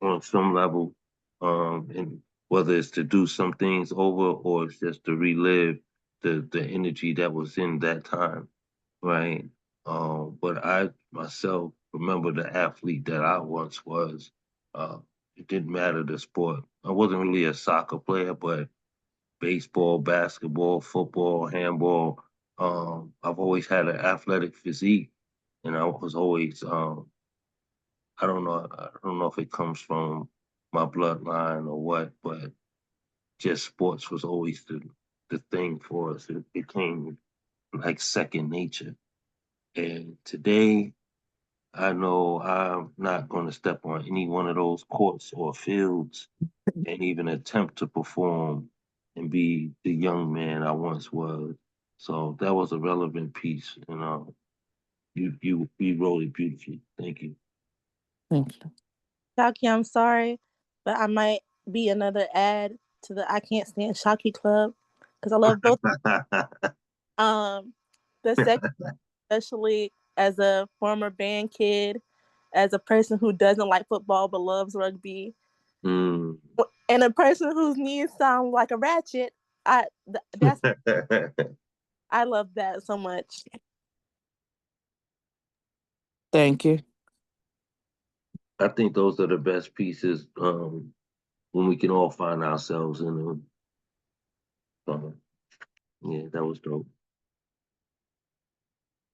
on some level, and whether it's to do some things over or it's just to relive the energy that was in that time, right? But I myself remember the athlete that I once was. Uh, it didn't matter the sport. I wasn't really a soccer player, but baseball, basketball, football, handball. I've always had an athletic physique, and I was always I don't know if it comes from my bloodline or what, but just sports was always the thing for us. It became like second nature. And today I know I'm not going to step on any one of those courts or fields and even attempt to perform and be the young man I once was. So that was a relevant piece, and you wrote it beautifully. Thank you. Thank you. Shocky, I'm sorry, but I might be another ad to the I Can't Stand Shocky Club because I love both. The second, especially as a former band kid, as a person who doesn't like football but loves rugby, Mm. and a person whose knees sound like a ratchet. That's I love that so much. Thank you. I think those are the best pieces when we can all find ourselves in them. Yeah, that was dope.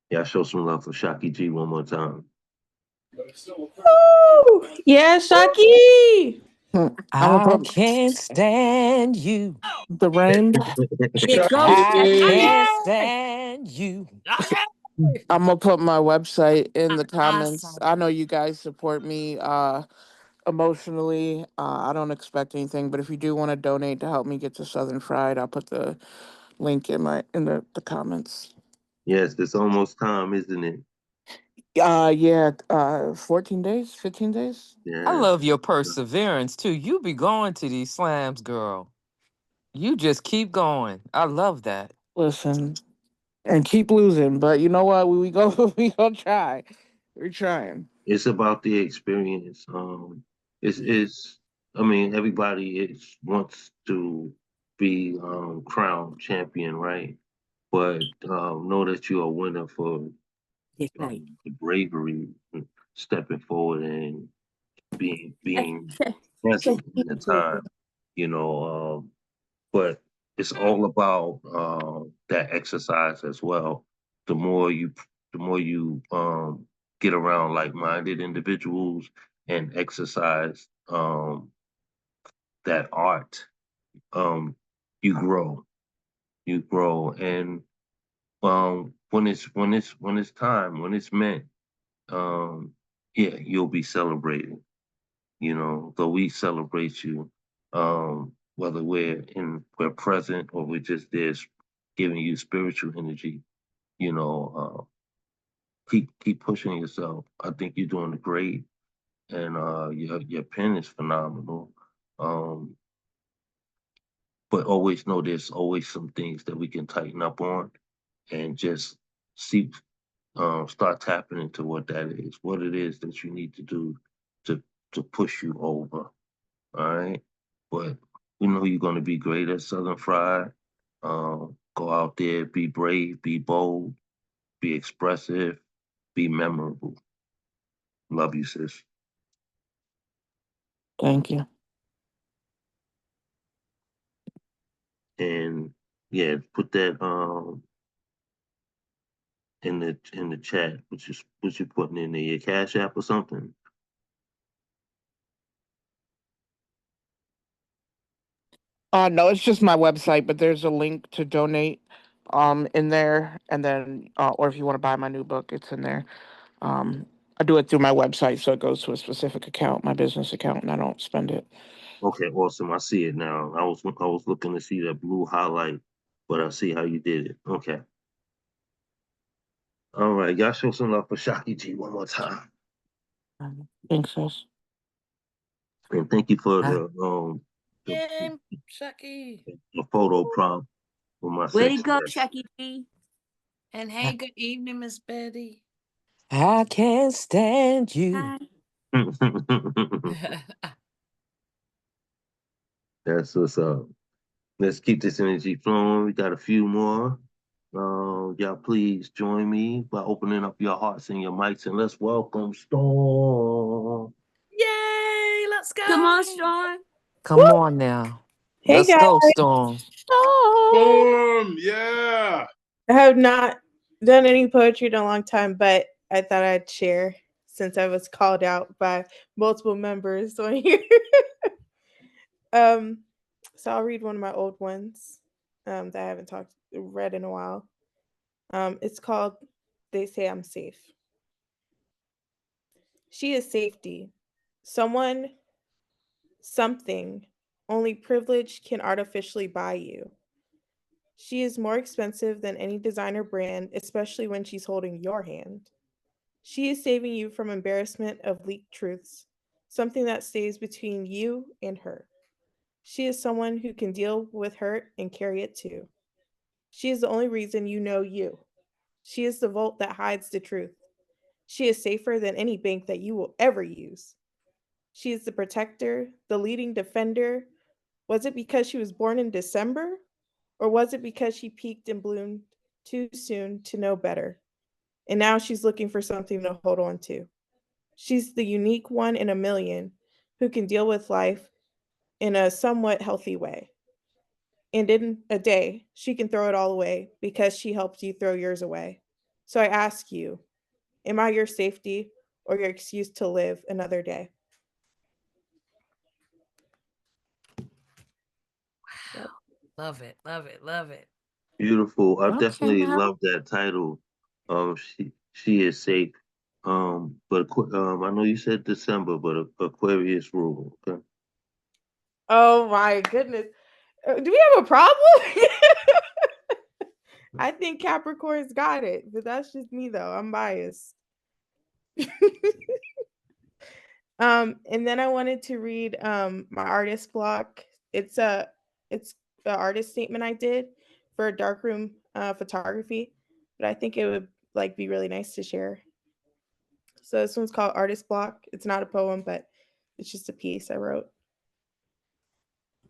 Yeah, show some love for Shocky G one more time. Woo! Yeah, Shocky. I'm gonna I put can't stand you. the rain. There goes I Shocky. can't Shocky! stand you. Shocky! I'm gonna put my website in the comments. Awesome. I know you guys support me emotionally. I don't expect anything, but if you do want to donate to help me get to Southern Fried, I'll put the link in the comments. Yes, it's almost time, isn't it? Yeah, 14 days, 15 days. I Yes. love your perseverance too. You be going to these slams, girl. You just keep going. I love that. Listen, and keep losing, but you know what? We go we gonna try. We're trying. It's about the experience. It's I mean, everybody wants to be crowned champion, right? But know that you're a winner for That's right. the bravery, stepping forward and being present in the time, you know. But it's all about that exercise as well. The more you, the more you get around like-minded individuals and exercise that art, um, you grow. You grow, and when it's time, when it's meant, um, yeah, you'll be celebrated. Though we celebrate you, whether we're present or we're just there giving you spiritual energy, you know, keep pushing yourself. I think you're doing great, and your pen is phenomenal. Um, but always know there's always some things that we can tighten up on, and just see, start tapping into what that is, what it is that you need to do to push you over. All right. But we know you're going to be great at Southern Fried. Go out there, be brave, be bold, be expressive, be memorable. Love you, sis. Thank you. And yeah, put that in the chat, what you putting in there, your Cash App or something. No, it's just my website, but there's a link to donate in there, and then or if you want to buy my new book, it's in there. Um, I do it through my website, so it goes to a specific account, my business account, and I don't spend it. Okay, awesome. I see it now. I was looking to see that blue highlight, but I see how you did it. Okay. All right, y'all show some love for Shaki G one more time. Thanks, sis. And thank you for I, the, Yay, Shocky. the photo prompt for my Way to sexy go, guest. Chucky G. And I hey, good evening, Miss Betty. I can't stand you. Hi. That's what's up. Let's keep this energy flowing. We got a few more. Y'all please join me by opening up your hearts and your mics and let's welcome Storm. Yay, let's Come go. on, Storm. Come on now. Hey Let's guys. go, Storm. Oh. Yeah. I have not done any poetry in a long time, but I thought I'd share since I was called out by multiple members on here. um, so I'll read one of my old ones that I haven't read in a while. It's called "They Say I'm Safe." She is safety. Someone, something only privilege can artificially buy you. She is more expensive than any designer brand, especially when she's holding your hand. She is saving you from embarrassment of leaked truths, something that stays between you and her. She is someone who can deal with hurt and carry it too. She is the only reason you know you. She is the vault that hides the truth. She is safer than any bank that you will ever use. She is the protector, the leading defender. Was it because she was born in December? Or was it because she peaked and bloomed too soon to know better? And now she's looking for something to hold on to. She's the unique one in a million who can deal with life in a somewhat healthy way. And in a day, she can throw it all away because she helped you throw yours away. So I ask you, am I your safety or your excuse to live another day? Yep. Love it, love it, love it. Beautiful. I Okay, definitely now. love that title. She is safe. But I know you said December, but Aquarius rule. Okay. Oh my goodness. Do we have a problem? I think Capricorn's got it, but that's just me though. I'm biased. And then I wanted to read my artist block. It's the artist statement I did for darkroom photography, but I think it would like be really nice to share. So this one's called Artist Block. It's not a poem, but it's just a piece I wrote.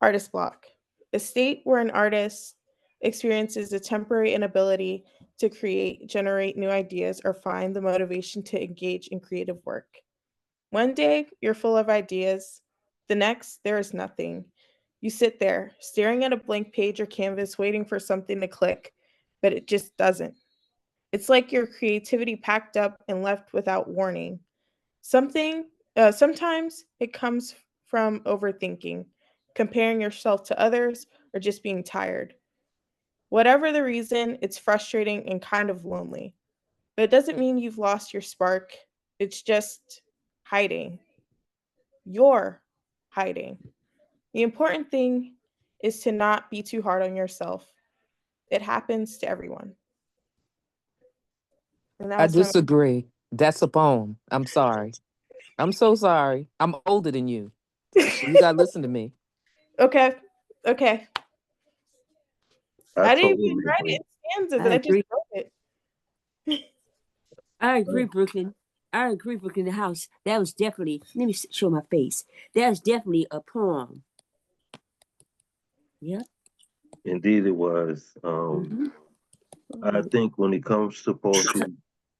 Artist block. A state where an artist experiences a temporary inability to create, generate new ideas, or find the motivation to engage in creative work. One day, you're full of ideas. The next, there is nothing. You sit there, staring at a blank page or canvas, waiting for something to click, but it just doesn't. It's like your creativity packed up and left without warning. Sometimes it comes from overthinking, comparing yourself to others, or just being tired. Whatever the reason, it's frustrating and kind of lonely. But it doesn't mean you've lost your spark. It's just hiding. You're hiding. The important thing is to not be too hard on yourself. It happens to everyone. And that I was my disagree. That's a poem. I'm sorry. I'm so sorry. I'm older than you. So you gotta listen to me. okay. Okay. I I didn't totally even write agree. it in stanzas. I I just agree. wrote it. I agree, Brooklyn. I agree, Brooklyn. The house. That was definitely. Let me show my face. That was definitely a poem. Yep. Indeed, it was. Mm-hmm. I think when it comes to poetry,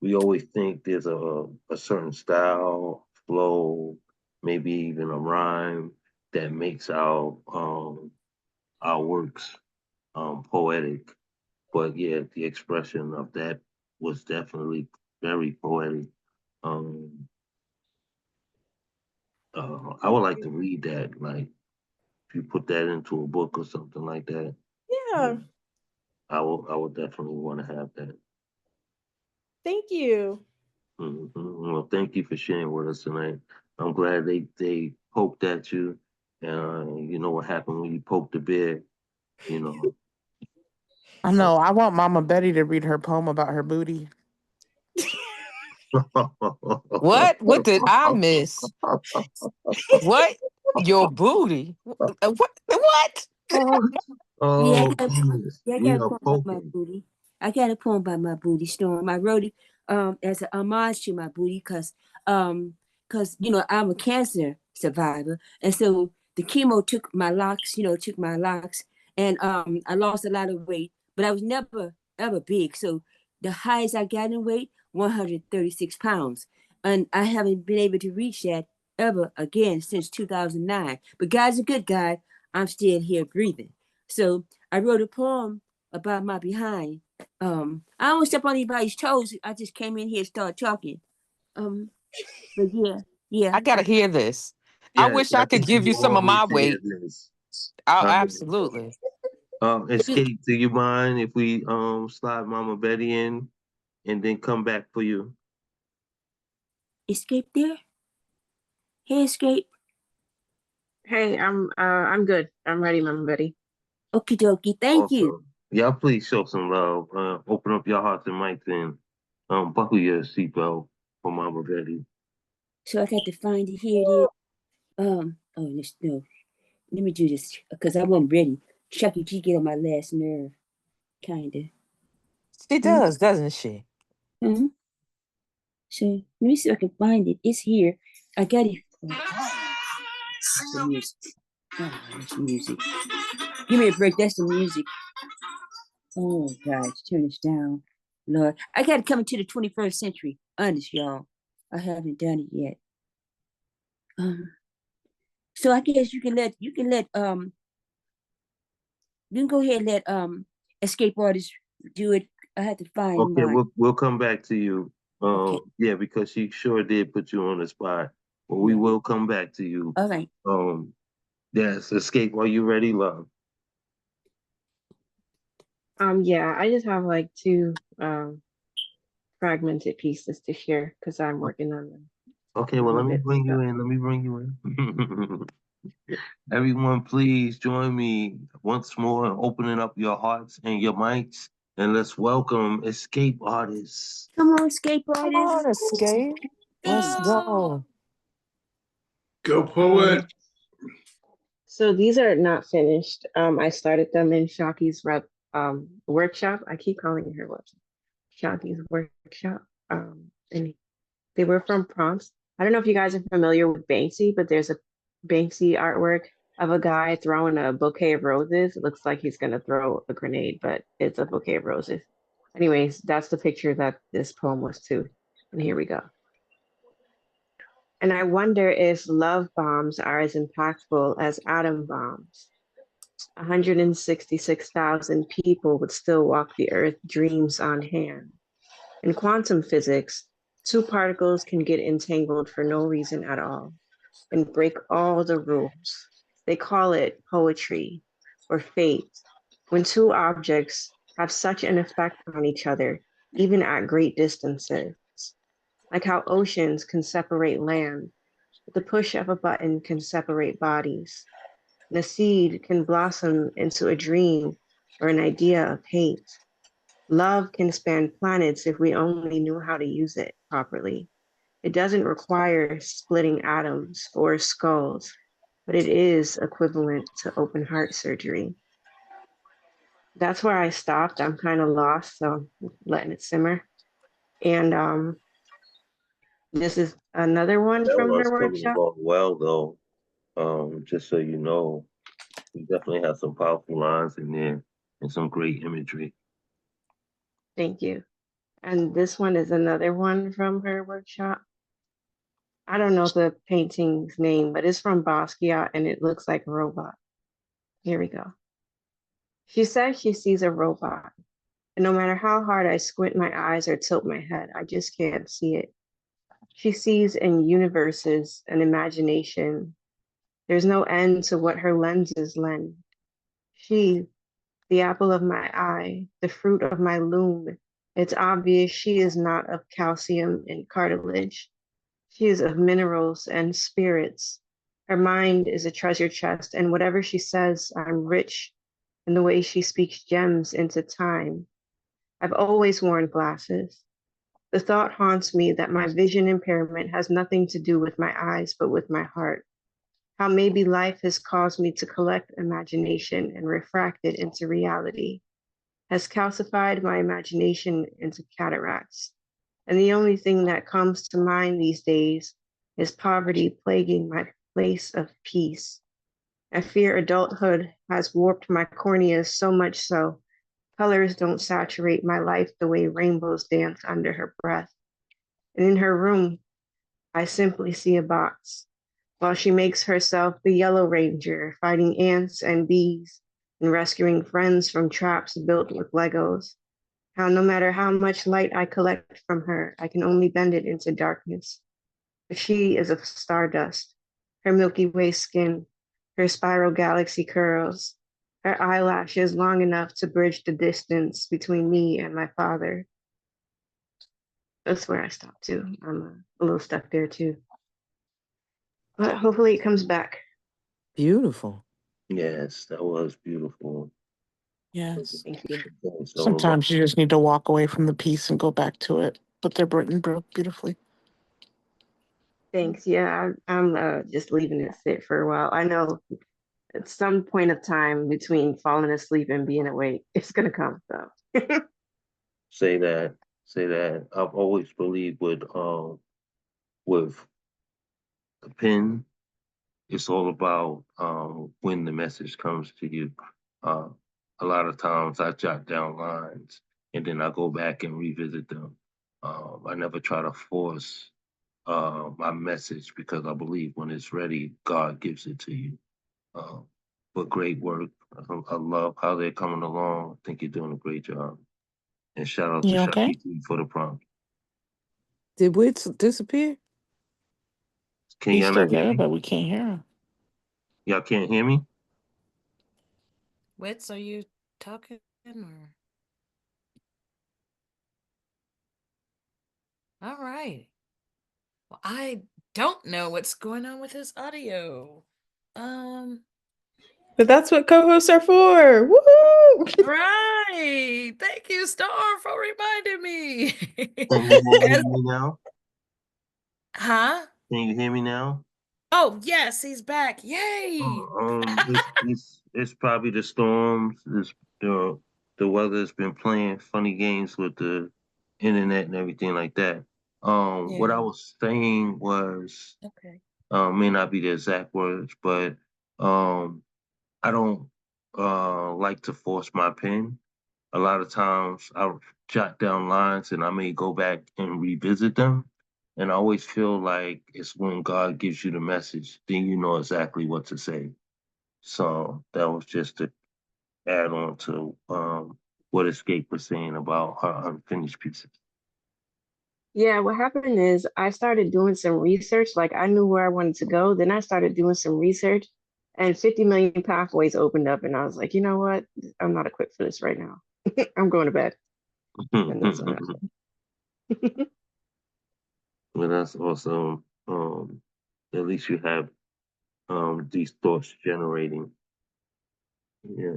we always think there's a certain style, flow, maybe even a rhyme that makes our works poetic. But yeah, the expression of that was definitely very poetic. Um, I would like to read that, like if you put that into a book or something like that. Yeah. Yeah, I would definitely want to have that. Thank you. Well, thank you for sharing with us tonight. I'm glad they poked at you. You know what happened when you poked the bear. You know. I know. I want Mama Betty to read her poem about her booty. What? What did I miss? What? Your booty? What? What? Yeah, Oh goodness, I we got a are poem about my poking. booty. I got a poem about my booty storm. I wrote it as an homage to my booty because I'm a cancer survivor, and so the chemo took my locks, and I lost a lot of weight, but I was never ever big. So the highest I got in weight, 136 pounds, and I haven't been able to reach that ever again since 2009. But God's a good God. I'm still here breathing. So I wrote a poem about my behind. I don't step on anybody's toes. I just came in here and started talking. Um, but yeah. I gotta hear this. I Yes, wish I I could think give we you some all of need my to hear weight. this. Oh, Um, absolutely. Escape. Do you mind if we slide Mama Betty in and then come back for you? Escape there? Hey, Escape. Hey, I'm good. I'm ready, Mama Betty. Okie dokie. Thank you. Awesome. Y'all please show some love. Open up your hearts and mics and buckle your seatbelt for Mama Betty. So I got to find it. Here it is. No. Let me do this because I wasn't ready. Chucky G get on my last nerve. Kinda. She does, doesn't she? Mm-hmm. So let me see if I can find it. It's here. I got it. The music. Oh, that's music. Give me a break. That's the music. Oh God, turn this down. Lord. I gotta come into the 21st century. Honest, y'all. I haven't done it yet. So I guess you can go ahead and let escape artists do it. I had to find Okay, mine. we'll come back to you. Okay. Yeah, because she sure did put you on the spot. But we Yeah. will come back to you. All right. Yes, Escape, are you ready, love? Yeah, I just have like two fragmented pieces to share because I'm working on them Okay, a well, little let me bit. bring you So in. Let me bring you in. Everyone, please join me once more in opening up your hearts and your mics, and let's welcome Escape Artists. Come on, escape Come artists. on, Escape. Let's go. Go poet. so these are not finished. I started them in Shaki's rep workshop. I keep calling her workshop. Shaki's workshop. And they were from prompts. I don't know if you guys are familiar with Banksy, but there's a Banksy artwork of a guy throwing a bouquet of roses. It looks like he's gonna throw a grenade, but it's a bouquet of roses. Anyways, that's the picture that this poem was to. And here we go. And I wonder if love bombs are as impactful as atom bombs. 166,000 people would still walk the earth, dreams on hand. In quantum physics, two particles can get entangled for no reason at all and break all the rules. They call it poetry or fate when two objects have such an effect on each other, even at great distances. Like how oceans can separate land, but the push of a button can separate bodies. And a seed can blossom into a dream or an idea of hate. Love can span planets if we only knew how to use it properly. It doesn't require splitting atoms or skulls, but it is equivalent to open heart surgery. That's where I stopped. I'm kind of lost, so I'm letting it simmer. And this is another one That from one's her coming workshop. along well, though. Just so you know, we definitely have some powerful lines in there and some great imagery. Thank you. And this one is another one from her workshop. I don't know the painting's name, but it's from Basquiat and it looks like a robot. Here we go. She says she sees a robot, and no matter how hard I squint my eyes or tilt my head, I just can't see it. She sees in universes an imagination. There's no end to what her lenses lend. She, the apple of my eye, the fruit of my loom, it's obvious she is not of calcium and cartilage. She is of minerals and spirits. Her mind is a treasure chest, and whatever she says, I'm rich in the way she speaks gems into time. I've always worn glasses. The thought haunts me that my vision impairment has nothing to do with my eyes, but with my heart. How maybe life has caused me to collect imagination and refract it into reality, has calcified my imagination into cataracts. And the only thing that comes to mind these days is poverty plaguing my place of peace. I fear adulthood has warped my corneas so much so colors don't saturate my life the way rainbows dance under her breath. And in her room, I simply see a box while she makes herself the Yellow Ranger, fighting ants and bees and rescuing friends from traps built with Legos. How no matter how much light I collect from her, I can only bend it into darkness. But she is of stardust, her Milky Way skin, her spiral galaxy curls, her eyelashes long enough to bridge the distance between me and my father. That's where I stopped too. I'm a little stuck there too. But hopefully it comes back. Beautiful. Yes, that was beautiful. Yes. Thank you. So about Sometimes you just need to walk away from the piece and go back to it. But they're written beautifully. Thanks. Yeah, I'm just leaving it sit for a while. I know at some point of time between falling asleep and being awake, it's gonna come. So say that say that I've always believed with the pen, it's all about when the message comes to you. Uh, a lot of times I jot down lines and then I go back and revisit them. I never try to force my message because I believe when it's ready, God gives it to you. Um, but great work. I love how they're coming along. I think you're doing a great job. And shout out to You okay? Shakiti for the prompt. Did Wits disappear? Can He's y'all still not hear there, me? but we can't hear him. Y'all can't hear me? Wits, are you talking or? All right. Well, I don't know what's going on with his audio. But that's what co-hosts are for. Woohoo! Right. Thank you, Storm, for reminding me. Can you hear As- me now? huh? Can you hear me now? Oh, yes, he's back. Yay. It's probably the storms. It's the weather's been playing funny games with the internet and everything like that. What I Yeah. was saying was, Okay. may not be the exact words, but I don't like to force my pen. A lot of times I'll jot down lines and I may go back and revisit them. And I always feel like it's when God gives you the message, then you know exactly what to say. So that was just to add on to what Escape was saying about her unfinished pieces. yeah, what happened is I started doing some research. Like I knew where I wanted to go. Then I started doing some research, and 50 million pathways opened up, and I was like, you know what? I'm not equipped for this right now. I'm going to bed, and that's what happened. Well, that's awesome. At least you have these thoughts generating. Yeah.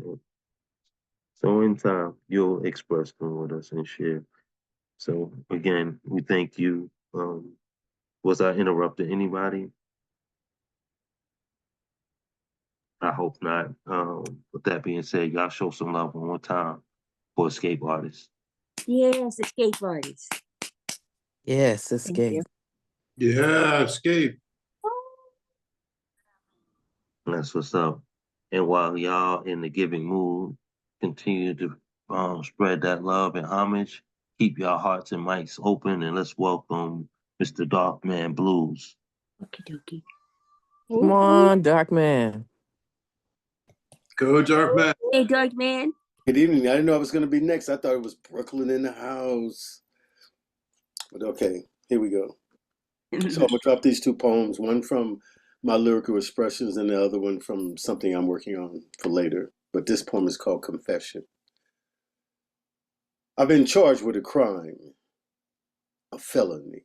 So in time, you'll express them with us and share. So again, we thank you. Was I interrupting anybody? I hope not. With that being said, y'all show some love one more time for Escape Artists. Yes, escape artists. Yes, Thank you. Escape. Yeah, escape. That's what's up. And while y'all in the giving mood, continue to spread that love and homage. Keep your hearts and mics open, and let's welcome Mr. Darkman Blues. Okie dokie. Come on, Dark Man. Go, Dark Man. Hey, Dark Man. Good evening. I didn't know I was going to be next. I thought it was Brooklyn in the house. But okay, here we go. So I'm going to drop these two poems, one from my lyrical expressions and the other one from something I'm working on for later. But this poem is called Confession. I've been charged with a crime, a felony.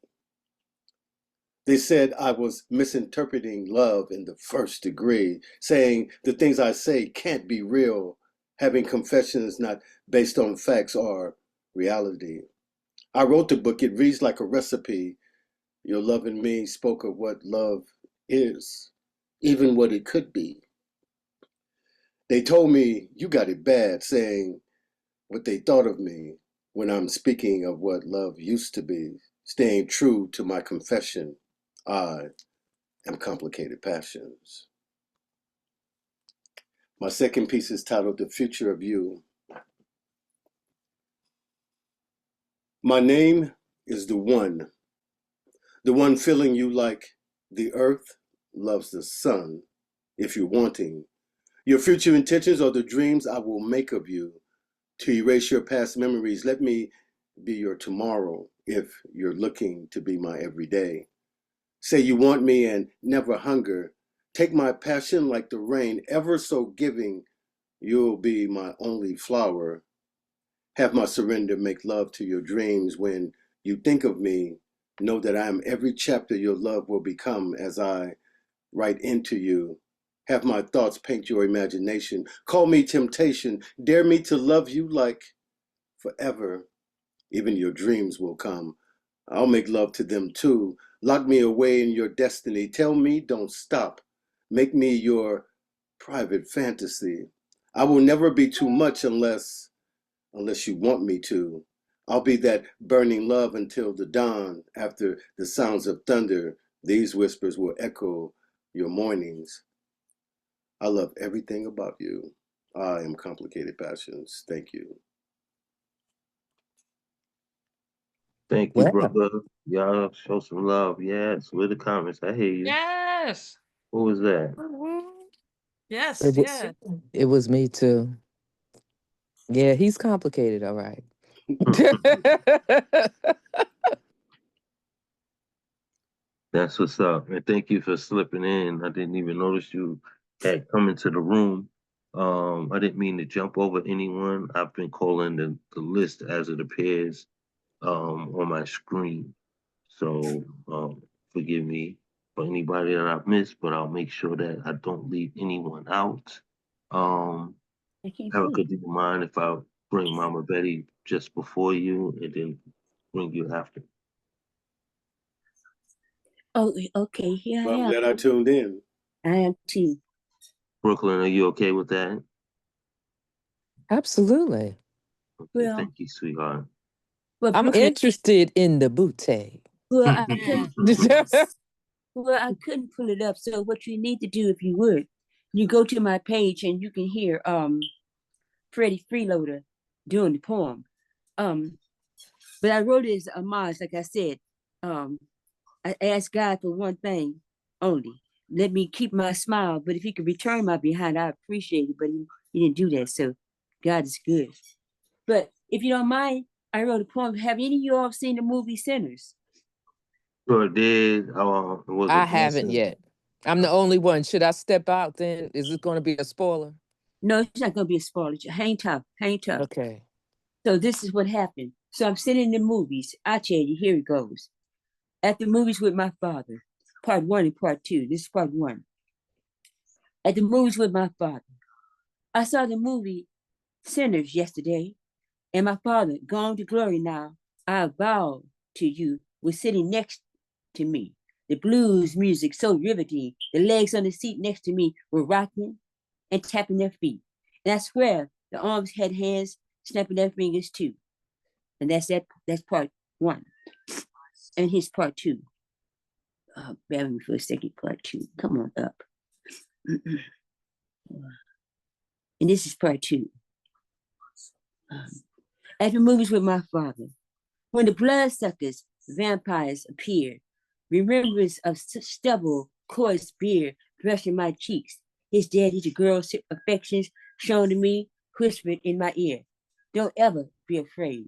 They said I was misinterpreting love in the first degree, saying the things I say can't be real, having confessions not based on facts or reality. I wrote the book, it reads like a recipe. Your love and me spoke of what love is, even what it could be. They told me you got it bad, saying what they thought of me when I'm speaking of what love used to be, staying true to my confession. I am complicated passions. My second piece is titled The Future of You. My name is the one feeling you like the earth loves the sun. If you're wanting your future intentions are the dreams I will make of you to erase your past memories. Let me be your tomorrow if you're looking to be my everyday. Say you want me and never hunger. Take my passion like the rain, ever so giving. You'll be my only flower. Have my surrender make love to your dreams. When you think of me, know that I am every chapter your love will become as I right into you. Have my thoughts paint your imagination. Call me temptation. Dare me to love you like forever. Even your dreams will come. I'll make love to them too. Lock me away in your destiny. Tell me don't stop. Make me your private fantasy. I will never be too much unless you want me to. I'll be that burning love until the dawn. After the sounds of thunder, these whispers will echo your mornings. I love everything about you. I am Complicated Passions. Thank you. Thank you, Well, brother. Y'all show some love. Yes, with the comments. I hear you. Yes. Who was that? Yes, it was yes. it was me too. Yeah, he's complicated, all right. That's what's up. And thank you for slipping in. I didn't even notice you had come into the room. I didn't mean to jump over anyone. I've been calling the list as it appears on my screen. So forgive me for anybody that I've missed, but I'll make sure that I don't leave anyone out. Um, I can't Erica, see. do you mind if I bring Mama Betty just before you and then bring you after? Oh, okay. Here I Well, I'm am. glad I tuned in. I am too. Brooklyn, are you okay with that? Absolutely. Okay, Well, thank you, sweetheart. well, I'm Brooklyn. interested in the boutte. Well, I couldn't. Okay. Well, I couldn't pull it up. So what you need to do, if you would, you go to my page and you can hear Freddie Freeloader doing the poem. Um, but I wrote it as a homage, like I said. Um, I asked God for one thing only. Let me keep my smile, but if he could return my behind, I appreciate it. But he didn't do that. So God is good. But if you don't mind, I wrote a poem. Have any of you all seen the movie Sinners? Sure did. It was a I haven't blessing. yet. I'm the only one. Should I step out then? Is it going to be a spoiler? No, it's not going to be a spoiler. Hang tough, hang tough. Okay. So this is what happened. So I'm sitting in the movies. I tell you, here it goes. At the movies with my father, part one and part two. This is part one. At the movies with my father. I saw the movie Sinners yesterday, and my father, gone to glory now, I vow to you, was sitting next to me. The blues music so riveting. The legs on the seat next to me were rocking and tapping their feet. And I swear the arms had hands snapping their fingers too. And that's part one. And here's part two. Bear with me for a second, part two. Come on up. And this is part two. At the movies with my father, when the bloodsuckers, vampires appeared, remembrance of stubble, coarse beard brushing my cheeks, his daddy, the girl's affections shown to me, whispered in my ear, don't ever be afraid.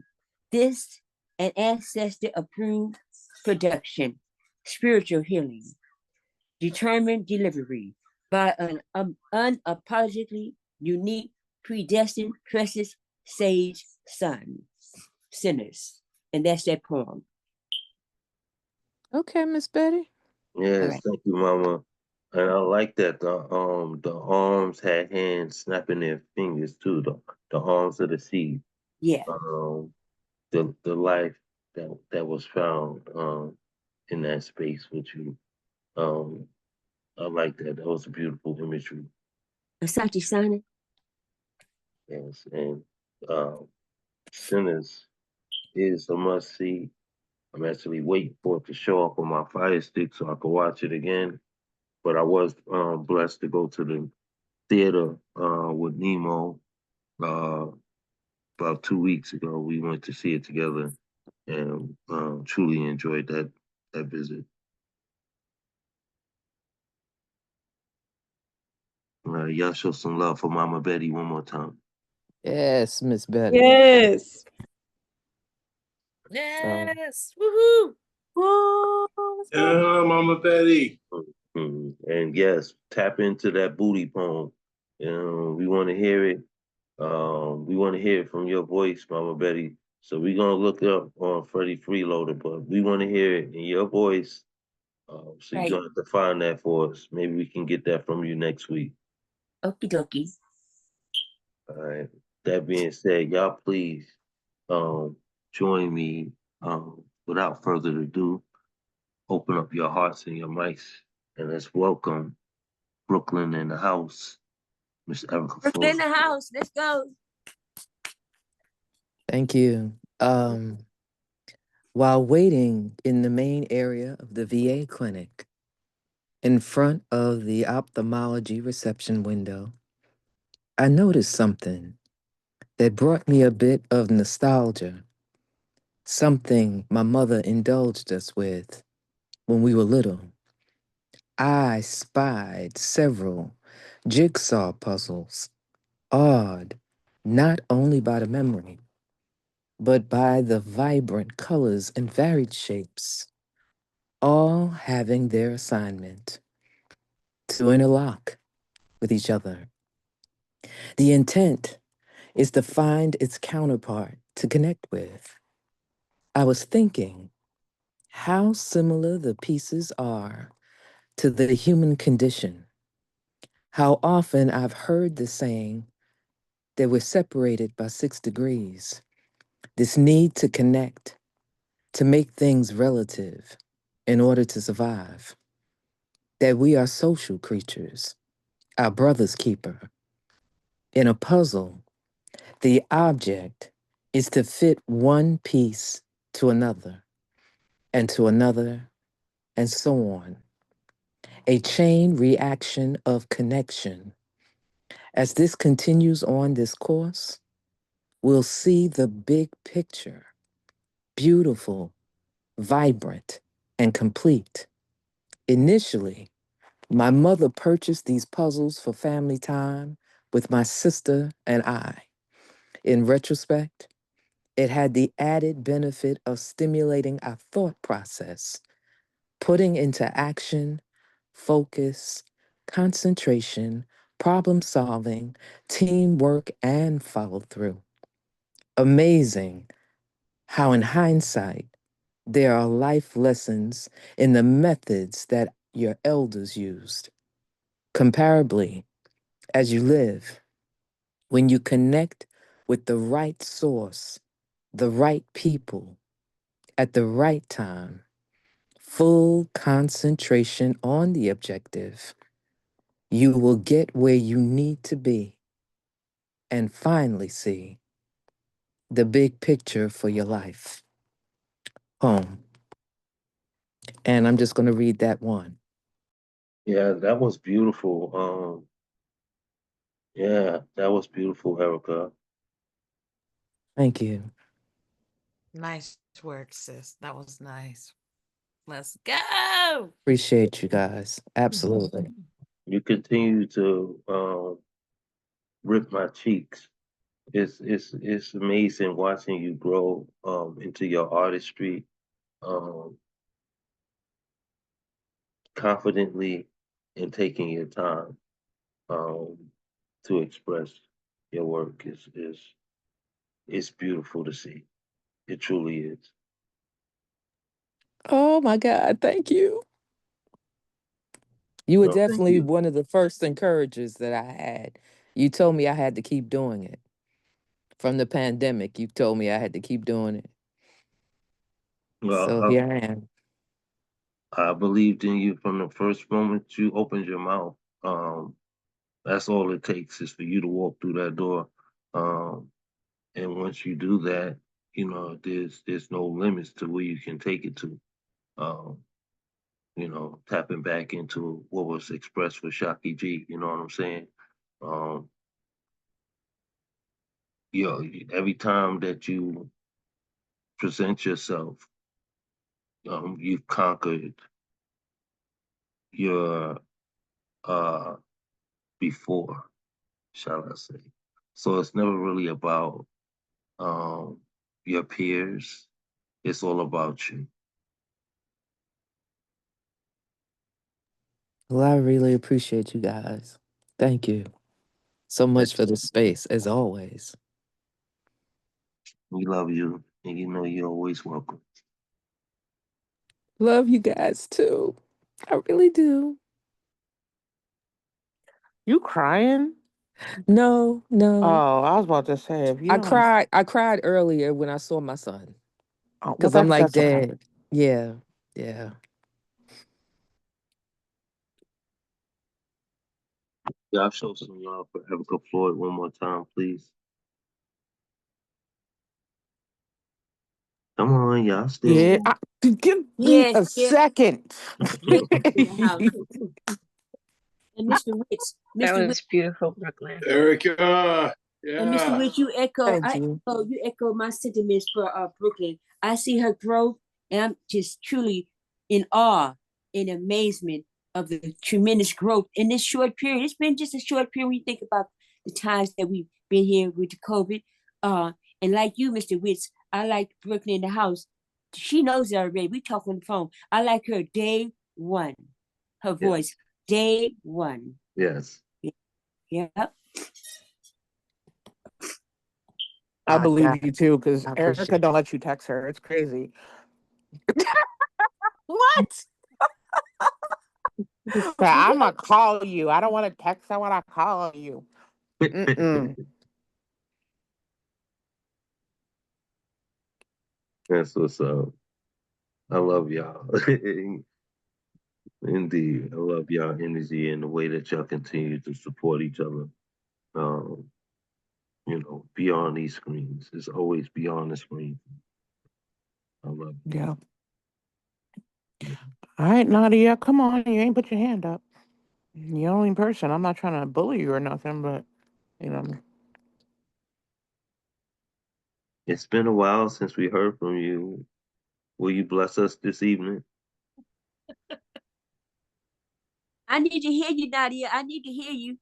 This, an ancestor approved production, spiritual healing, determined delivery by an unapologetically unique, predestined, precious, sage son, sinners. And that's that poem. Okay, Miss Betty. All Yes, right. thank you, Mama. And I like that the arms had hands snapping their fingers too. The arms of the seed. Yeah. Um, the life that was found in that space with you. Um, I like that. That was a beautiful imagery. Asante Sana. Yes, and um, Sinners is a must see. I'm actually waiting for it to show up on my Fire Stick so I can watch it again. But I was blessed to go to the theater with Nemo uh, about 2 weeks ago. We went to see it together and truly enjoyed that visit. Y'all show some love for Mama Betty one more time. Yes, Miss Betty. Yes. Yes. Woohoo. Yeah, Mama Betty. And yes, tap into that booty poem. We want to hear it. We want to hear it from your voice, Mama Betty. So we're gonna look up on Freddie Freeloader, but we want to hear it in your voice. So you're Right. gonna have to find that for us. Maybe we can get that from you next week. Okie dokie. All right. That being said, y'all please um join me without further ado. Open up your hearts and your mics and let's welcome Brooklyn in the house, Miss Erica Brooklyn in Flores. the house. Let's go. Thank you. While waiting in the main area of the VA clinic, in front of the ophthalmology reception window, I noticed something that brought me a bit of nostalgia, something my mother indulged us with when we were little. I spied several jigsaw puzzles, awed not only by the memory, but by the vibrant colors and varied shapes, all having their assignment to interlock with each other. The intent is to find its counterpart to connect with. I was thinking how similar the pieces are to the human condition. How often I've heard the saying that we're separated by 6 degrees. This need to connect, to make things relative in order to survive. That we are social creatures, our brother's keeper. In a puzzle, the object is to fit one piece to another, and to another, and so on. A chain reaction of connection. As this continues on this course, we'll see the big picture, beautiful, vibrant, and complete. Initially, my mother purchased these puzzles for family time with my sister and I. In retrospect, it had the added benefit of stimulating our thought process, putting into action, focus, concentration, problem solving, teamwork, and follow through. Amazing how, in hindsight, there are life lessons in the methods that your elders used. Comparably, as you live, when you connect with the right source, the right people, at the right time, full concentration on the objective, you will get where you need to be and finally see the big picture for your life. Home. And I'm just going to read that one. Yeah, that was beautiful. Yeah, that was beautiful, Erica. Thank you. Nice work, sis. That was nice. Let's go. Appreciate you guys. Absolutely. You continue to rip my cheeks. It's amazing watching you grow into your artistry um confidently and taking your time um to express your work is it's beautiful to see. It truly is. Oh my God. Thank you. You were No, thank definitely you. one of the first encouragers that I had. You told me I had to keep doing it. From the pandemic, you told me I had to keep doing it. So here Well, I am. I believed in you from the first moment you opened your mouth. Um, that's all it takes is for you to walk through that door. Um, and once you do that, there's no limits to where you can take it to. Um, tapping back into what was expressed with Shaki G, you know what I'm saying? Um, every time that you present yourself, you've conquered your uh before, shall I say. So it's never really about um your peers. It's all about you. Well, I really appreciate you guys. Thank you so much for the space, as always. We love you, and you know you're always welcome. Love you guys too. I really do. You crying? No, no. Oh, I was about to say if you I don't. cried. I cried earlier when I saw my son Oh, well, because I'm like, that's okay. Dad. Yeah, yeah. Y'all show some love for Erica Floyd one more time, please. Come on, y'all Yeah, still. give me Yes, a yes, second. yes, in the house. And That Mr. Witz, was beautiful, Brooklyn. Erica, and Mr. yeah. Witch, you echo, Thank you. you echo my sentiments for Brooklyn. I see her growth, and I'm just truly in awe, in amazement of the tremendous growth in this short period. It's been just a short period when you think about the times that we've been here with the COVID. And like you, Mr. Witz, I like Brooklyn in the house. She knows it already. We talk on the phone. I like her day one. Her voice, Yes. day one. Yes. Yeah. I I believe got. you too, because I Erica appreciate don't it. let you text her. It's crazy. What? I'm gonna call you. I don't want to text. I want to call you. Mm-mm. That's what's up. I love y'all. Indeed. I love y'all energy and the way that y'all continue to support each other. Um, beyond these screens. It's always beyond the screen. I love Yeah. All right, Nadia, come on. You ain't put your hand up. You're the only person. I'm not trying to bully you or nothing, but you know. it. It's been a while since we heard from you. Will you bless us this evening? I need to hear you, Nadia. I need to hear you.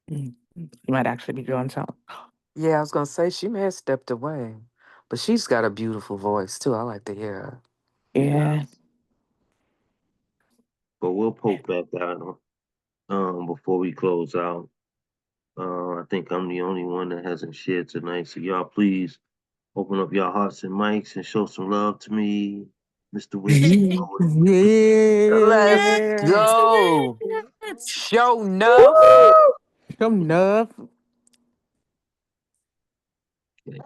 You might actually be doing something. Yeah, I was gonna say she may have stepped away, but she's got a beautiful voice too. I like to hear her. Yeah. But we'll poke back down before we close out. I think I'm the only one that hasn't shared tonight. So y'all please open up your hearts and mics and show some love to me, Mr. Witch. Yes, Let's Yeah. go. Mr. Witz. Show enough. Woo! Some enough. Okay,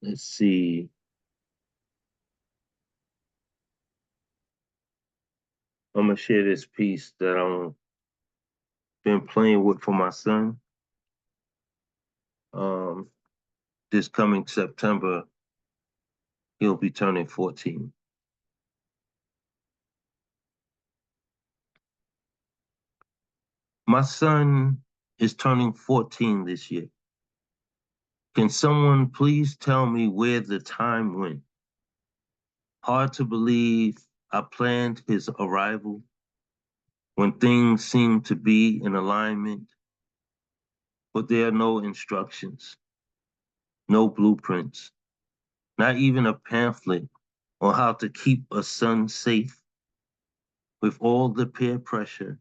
let's see. I'm gonna share this piece that I've been playing with for my son. Um, this coming September, he'll be turning 14. My son is turning 14 this year. Can someone please tell me where the time went? Hard to believe I planned his arrival when things seem to be in alignment, but there are no instructions, no blueprints, not even a pamphlet on how to keep a son safe with all the peer pressure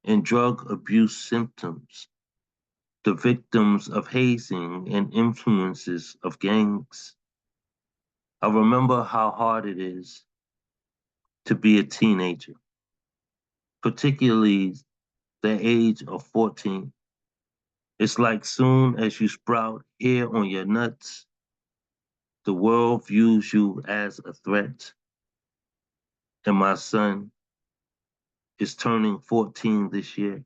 and drug abuse symptoms, the victims of hazing and influences of gangs. I remember how hard it is to be a teenager, particularly the age of 14. It's like soon as you sprout hair on your nuts, the world views you as a threat. And my son is turning 14 this year.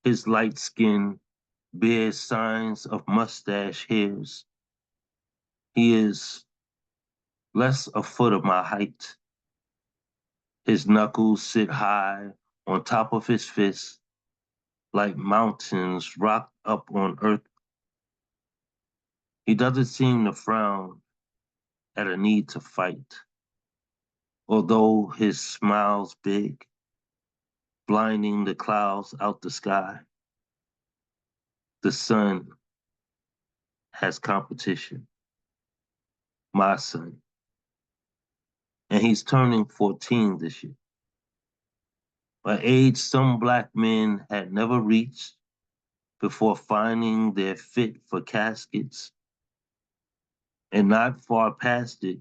His light skin bears signs of mustache hairs. He is less a foot of my height. His knuckles sit high on top of his fists like mountains rocked up on earth. He doesn't seem to frown at a need to fight, although his smile's big, blinding the clouds out the sky. The sun has competition, my son, and he's turning 14 this year, an age some black men had never reached before finding their fit for caskets, and not far past it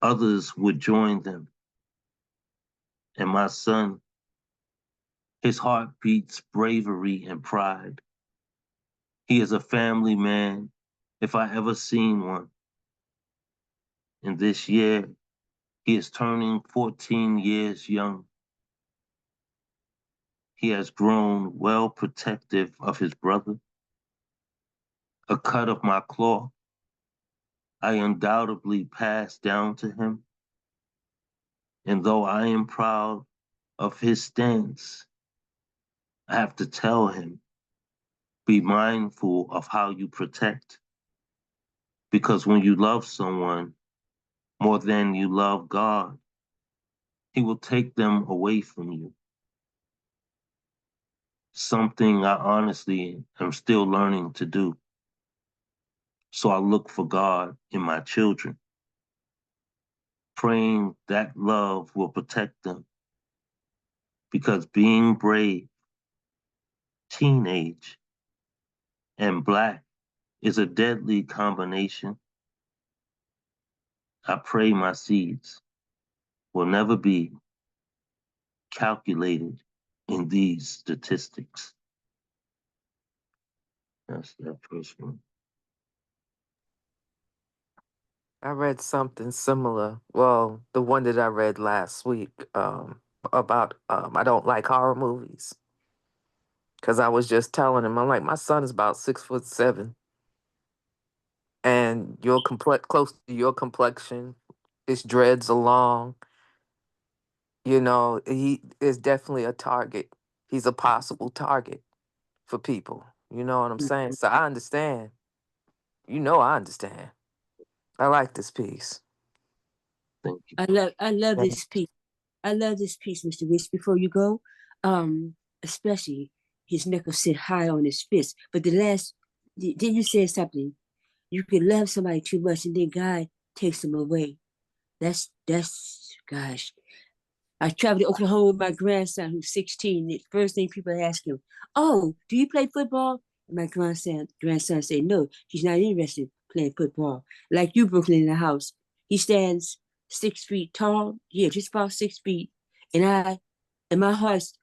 others would join them. And my son, his heart beats bravery and pride. He is a family man, if I ever seen one. And this year, he is turning 14 years young. He has grown well protective of his brother. A cut of my cloth I undoubtedly passed down to him. And though I am proud of his stance, I have to tell him, be mindful of how you protect. Because when you love someone more than you love God, he will take them away from you. Something I honestly am still learning to do. So I look for God in my children, praying that love will protect them. Because being brave, teenage, and Black is a deadly combination. I pray my seeds will never be calculated in these statistics. That's that first one. I read something similar. Well, the one that I read last week about I don't like horror movies because I was just telling him I'm like my son is about 6'7" and your close to your complexion, his dreads are long. You know, he is definitely a target. He's a possible target for people. You know what I'm saying? So I understand. You know, I understand. I like this piece. Thank you. I love this piece. I love this piece, Mr. Rich. Before you go, um, especially his knuckles sit high on his fist. But the last, then you said something. You can love somebody too much, and then God takes them away. That's gosh. I traveled to Oklahoma with my grandson who's 16. The first thing people ask him, "Oh, do you play football?" And my grandson said, "No, he's not interested in playing football." Like you, Brooklyn, in the house. He stands 6 feet tall. Yeah, just about 6 feet. And my heart's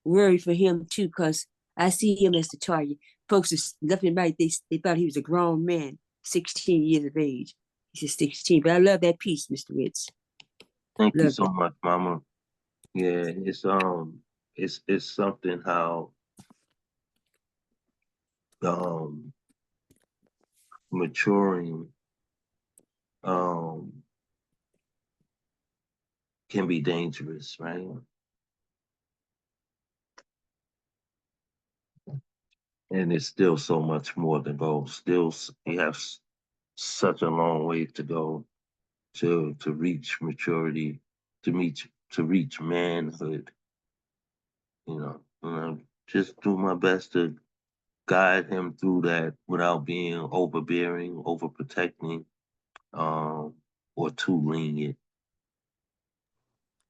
worried for him too, because I see him as the target. Folks is left and right, they thought he was a grown man, 16 years of age. He's just 16. But I love that piece, Mr. Ritz. Thank you Love so it. much, Mama. Yeah, it's something how um maturing um can be dangerous, right? And it's still so much more to go. We have such a long way to go to reach maturity, to reach manhood. You know, and I just do my best to guide him through that without being overbearing, overprotecting, um, or too lenient.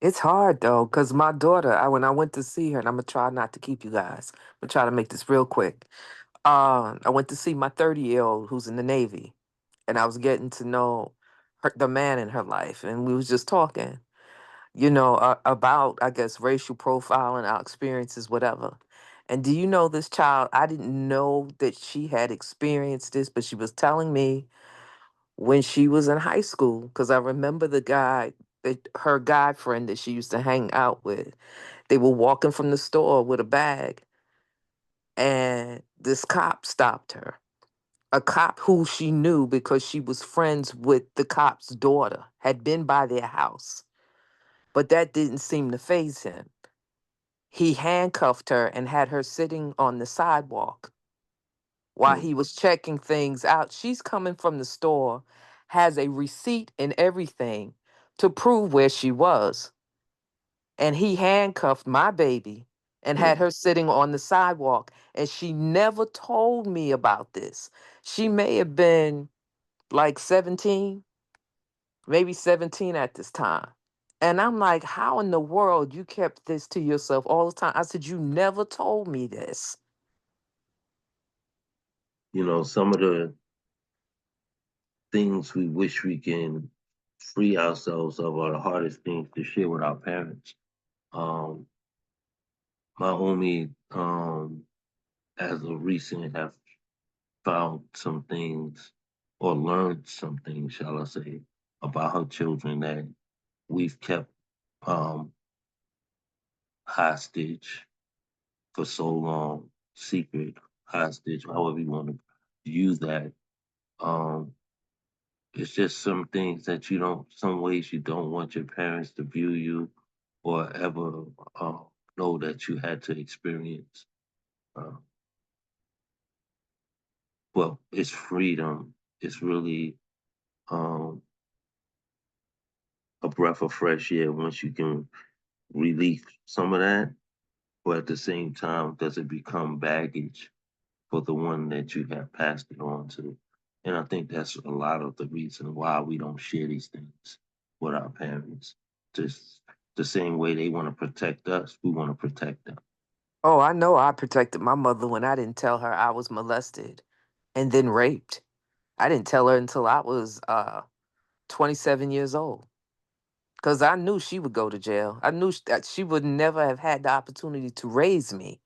It's hard though, because my daughter, when I went to see her, and I'm gonna try not to keep you guys. I'm gonna try to make this real quick. I went to see my 30-year-old who's in the Navy, and I was getting to know the man in her life, and we was just talking, about I guess racial profiling, our experiences, whatever. And do you know this child? I didn't know that she had experienced this, but she was telling me when she was in high school, because I remember the guy, her guy friend that she used to hang out with. They were walking from the store with a bag, and this cop stopped her. A cop who she knew because she was friends with the cop's daughter, had been by their house, but that didn't seem to faze him. He handcuffed her and had her sitting on the sidewalk while Mm, he was checking things out. She's coming from the store, has a receipt and everything to prove where she was. And he handcuffed my baby and had mm, her sitting on the sidewalk. And she never told me about this. She may have been like 17, maybe 17 at this time. And I'm like, how in the world you kept this to yourself all the time? I said, you never told me this. some of the things we wish we can free ourselves of are the hardest things to share with our parents. Um, my homie, as of recent, have found some things or learned some things, shall I say, about her children that we've kept um, hostage for so long, secret, hostage, however you want to use that. Um, it's just some things that you don't, some ways you don't want your parents to view you or ever uh, know that you had to experience. Uh, well, it's freedom. It's really um, a breath of fresh air once you can release some of that. But at the same time, does it become baggage for the one that you have passed it on to? And I think that's a lot of the reason why we don't share these things with our parents. Just the same way they want to protect us, we want to protect them. Oh, I know I protected my mother when I didn't tell her I was molested and then raped. I didn't tell her until I was 27 years old because I knew she would go to jail. I knew that she would never have had the opportunity to raise me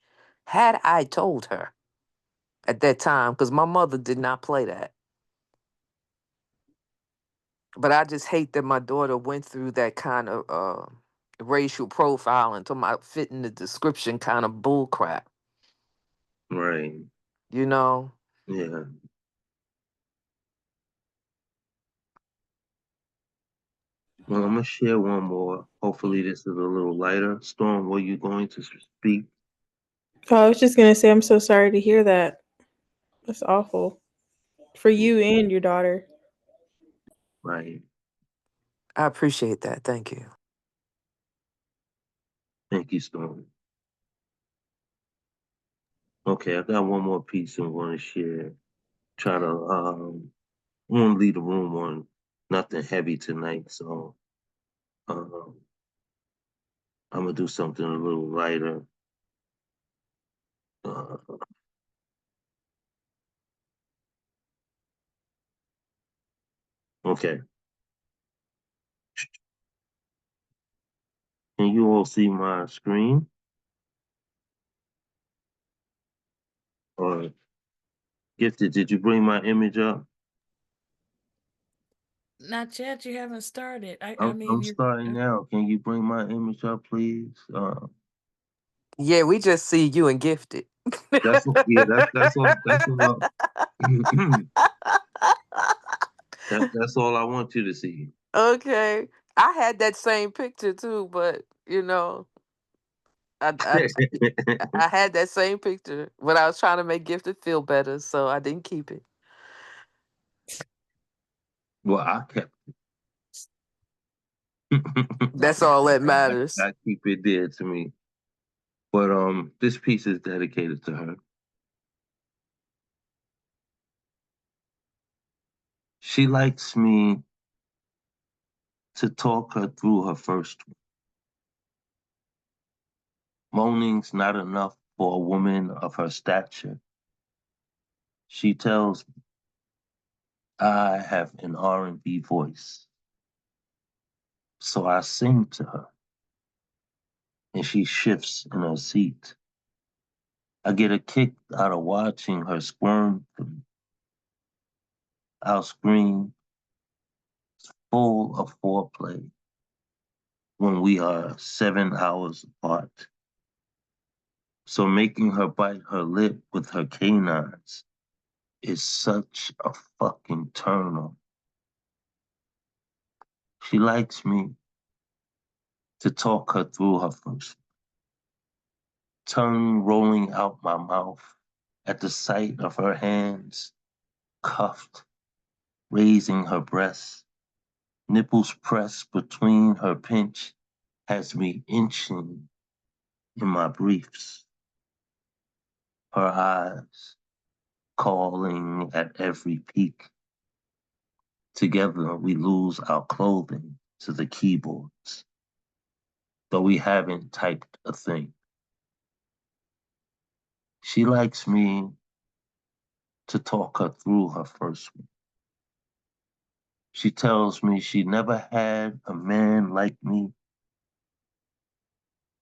had I told her at that time because my mother did not play that. But I just hate that my daughter went through that kind of racial profiling to my fitting the description kind of bull crap, Right. you know? Yeah. Well, I'm gonna share one more. Hopefully, this is a little lighter. Storm, were you going to speak? Oh, I was just gonna say I'm so sorry to hear that. That's awful for you and your daughter. Right. I appreciate that. Thank you. Thank you, Storm. Okay, I got one more piece I'm going to share. Try to I want to leave the room on nothing heavy tonight, so um, I'm gonna do something a little lighter. Uh, okay, can you all see my screen? Or Gifted, did you bring my image up? Not yet. You haven't started. I I'm mean, starting you're now. Can you bring my image up, please? Yeah, we just see you and Gifted. Yeah, that's all. That's all I want you to see. Okay. I had that same picture too, but I, I I had that same picture, but I was trying to make Gifted feel better, so I didn't keep it. Well, I kept. That's all that I, matters. I keep it dear to me. But this piece is dedicated to her. She likes me to talk her through her first one. Moaning's not enough for a woman of her stature. She tells me I have an R&B voice. So I sing to her, and she shifts in her seat. I get a kick out of watching her squirm. Our scream full of foreplay when we are 7 hours apart. So making her bite her lip with her canines is such a fucking turn on. She likes me to talk her through her first, tongue rolling out my mouth at the sight of her hands, cuffed, raising her breasts, nipples pressed between her pinch, has me inching in my briefs. Her eyes calling at every peak. Together we lose our clothing to the keyboards, though we haven't typed a thing. She likes me to talk her through her first one. She tells me she never had a man like me,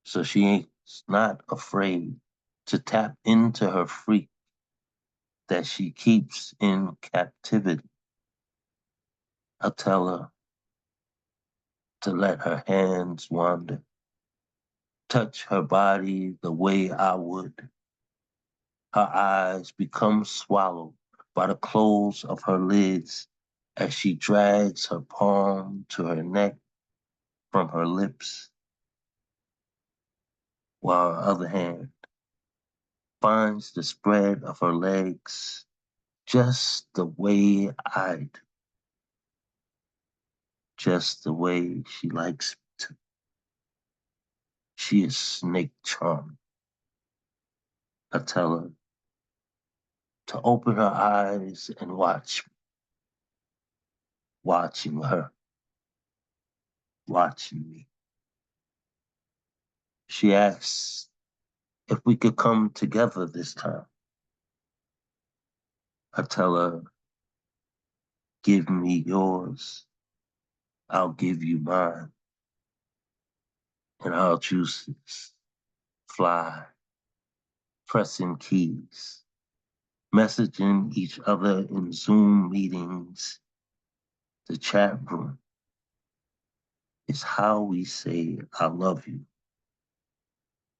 so she ain't not afraid to tap into her freak that she keeps in captivity. I tell her to let her hands wander, touch her body the way I would. Her eyes become swallowed by the close of her lids as she drags her palm to her neck from her lips, while her other hand finds the spread of her legs just the way I'd, just the way she likes to. She is snake charming. I tell her to open her eyes and watch me, watching her, watching me. She asks if we could come together this time. I tell her, give me yours, I'll give you mine, and our juices fly, pressing keys, messaging each other in Zoom meetings. The chat room is how we say I love you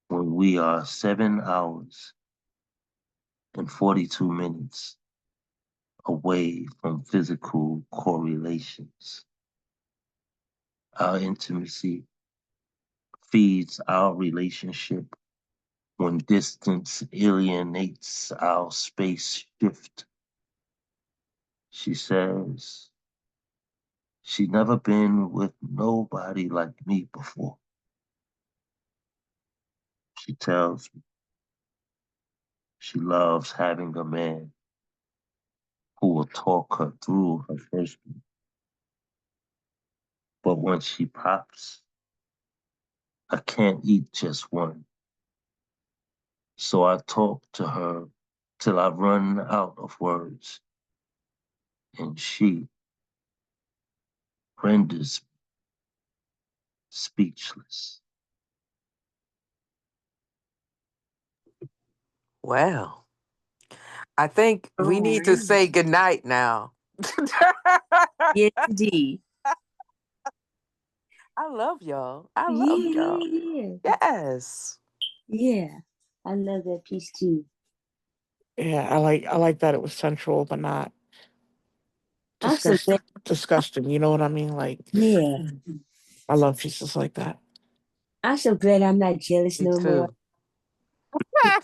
when we are 7 hours and 42 minutes away from physical correlations. Our intimacy feeds our relationship when distance alienates our space shift. She says she never been with nobody like me before. She tells me she loves having a man who will talk her through her first one. But when she pops, I can't eat just one. So I talk to her till I run out of words, and she renders me speechless. Well, I think we All need to right. say goodnight now. Yes, indeed. I love y'all. I love Yeah, y'all. yeah, yeah. Yes. Yeah. I love that piece too. Yeah, I like that it was sensual but not I'm so glad. disgusting. You know what I mean? Like Yeah. I love pieces like that. I'm so glad I'm not jealous Me no more. too.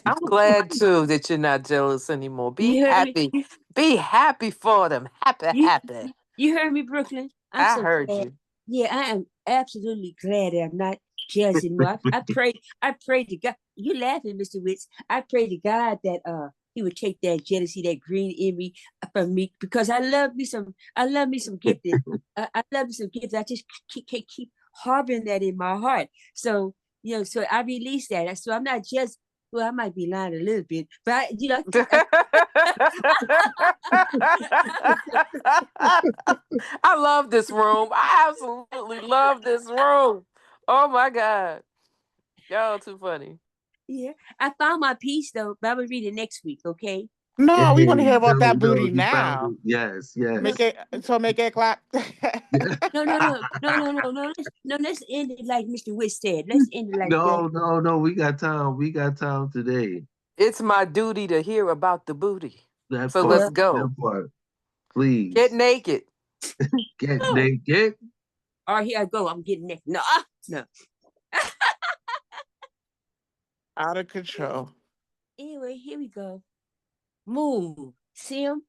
I'm glad too that you're not jealous anymore. Be You heard me? happy. Be happy for them. Happy, You happy. you heard me, Brooklyn? I'm I so heard glad. you. Yeah, I am absolutely glad that I'm not jealous anymore. I prayed to God. You laughing, Mr. Witz. I prayed to God that he would take that jealousy, that green in me from me because I love me some gifted. I love me some gifted. I just keep harboring that in my heart. So, so I released that. So I'm not just well, I might be lying a little bit, but I love this room. I absolutely love this room. Oh my God. Y'all too funny. yeah, I found my piece though, but I will read it next week, okay? Hey, No, we want to hear about no, that no, booty you found now. it. Yes, No, Make yes. it make it clap. no. Let's end it like Mr. Witt said. Let's end it like that. No, no, no. We got time. We got time today. It's my duty to hear about the booty. That So let's part. Well, go. That part. Get Please naked. get no. naked. All right, here I go. I'm getting next. No, no. Out of control. Anyway, here we go. Move. See 'em?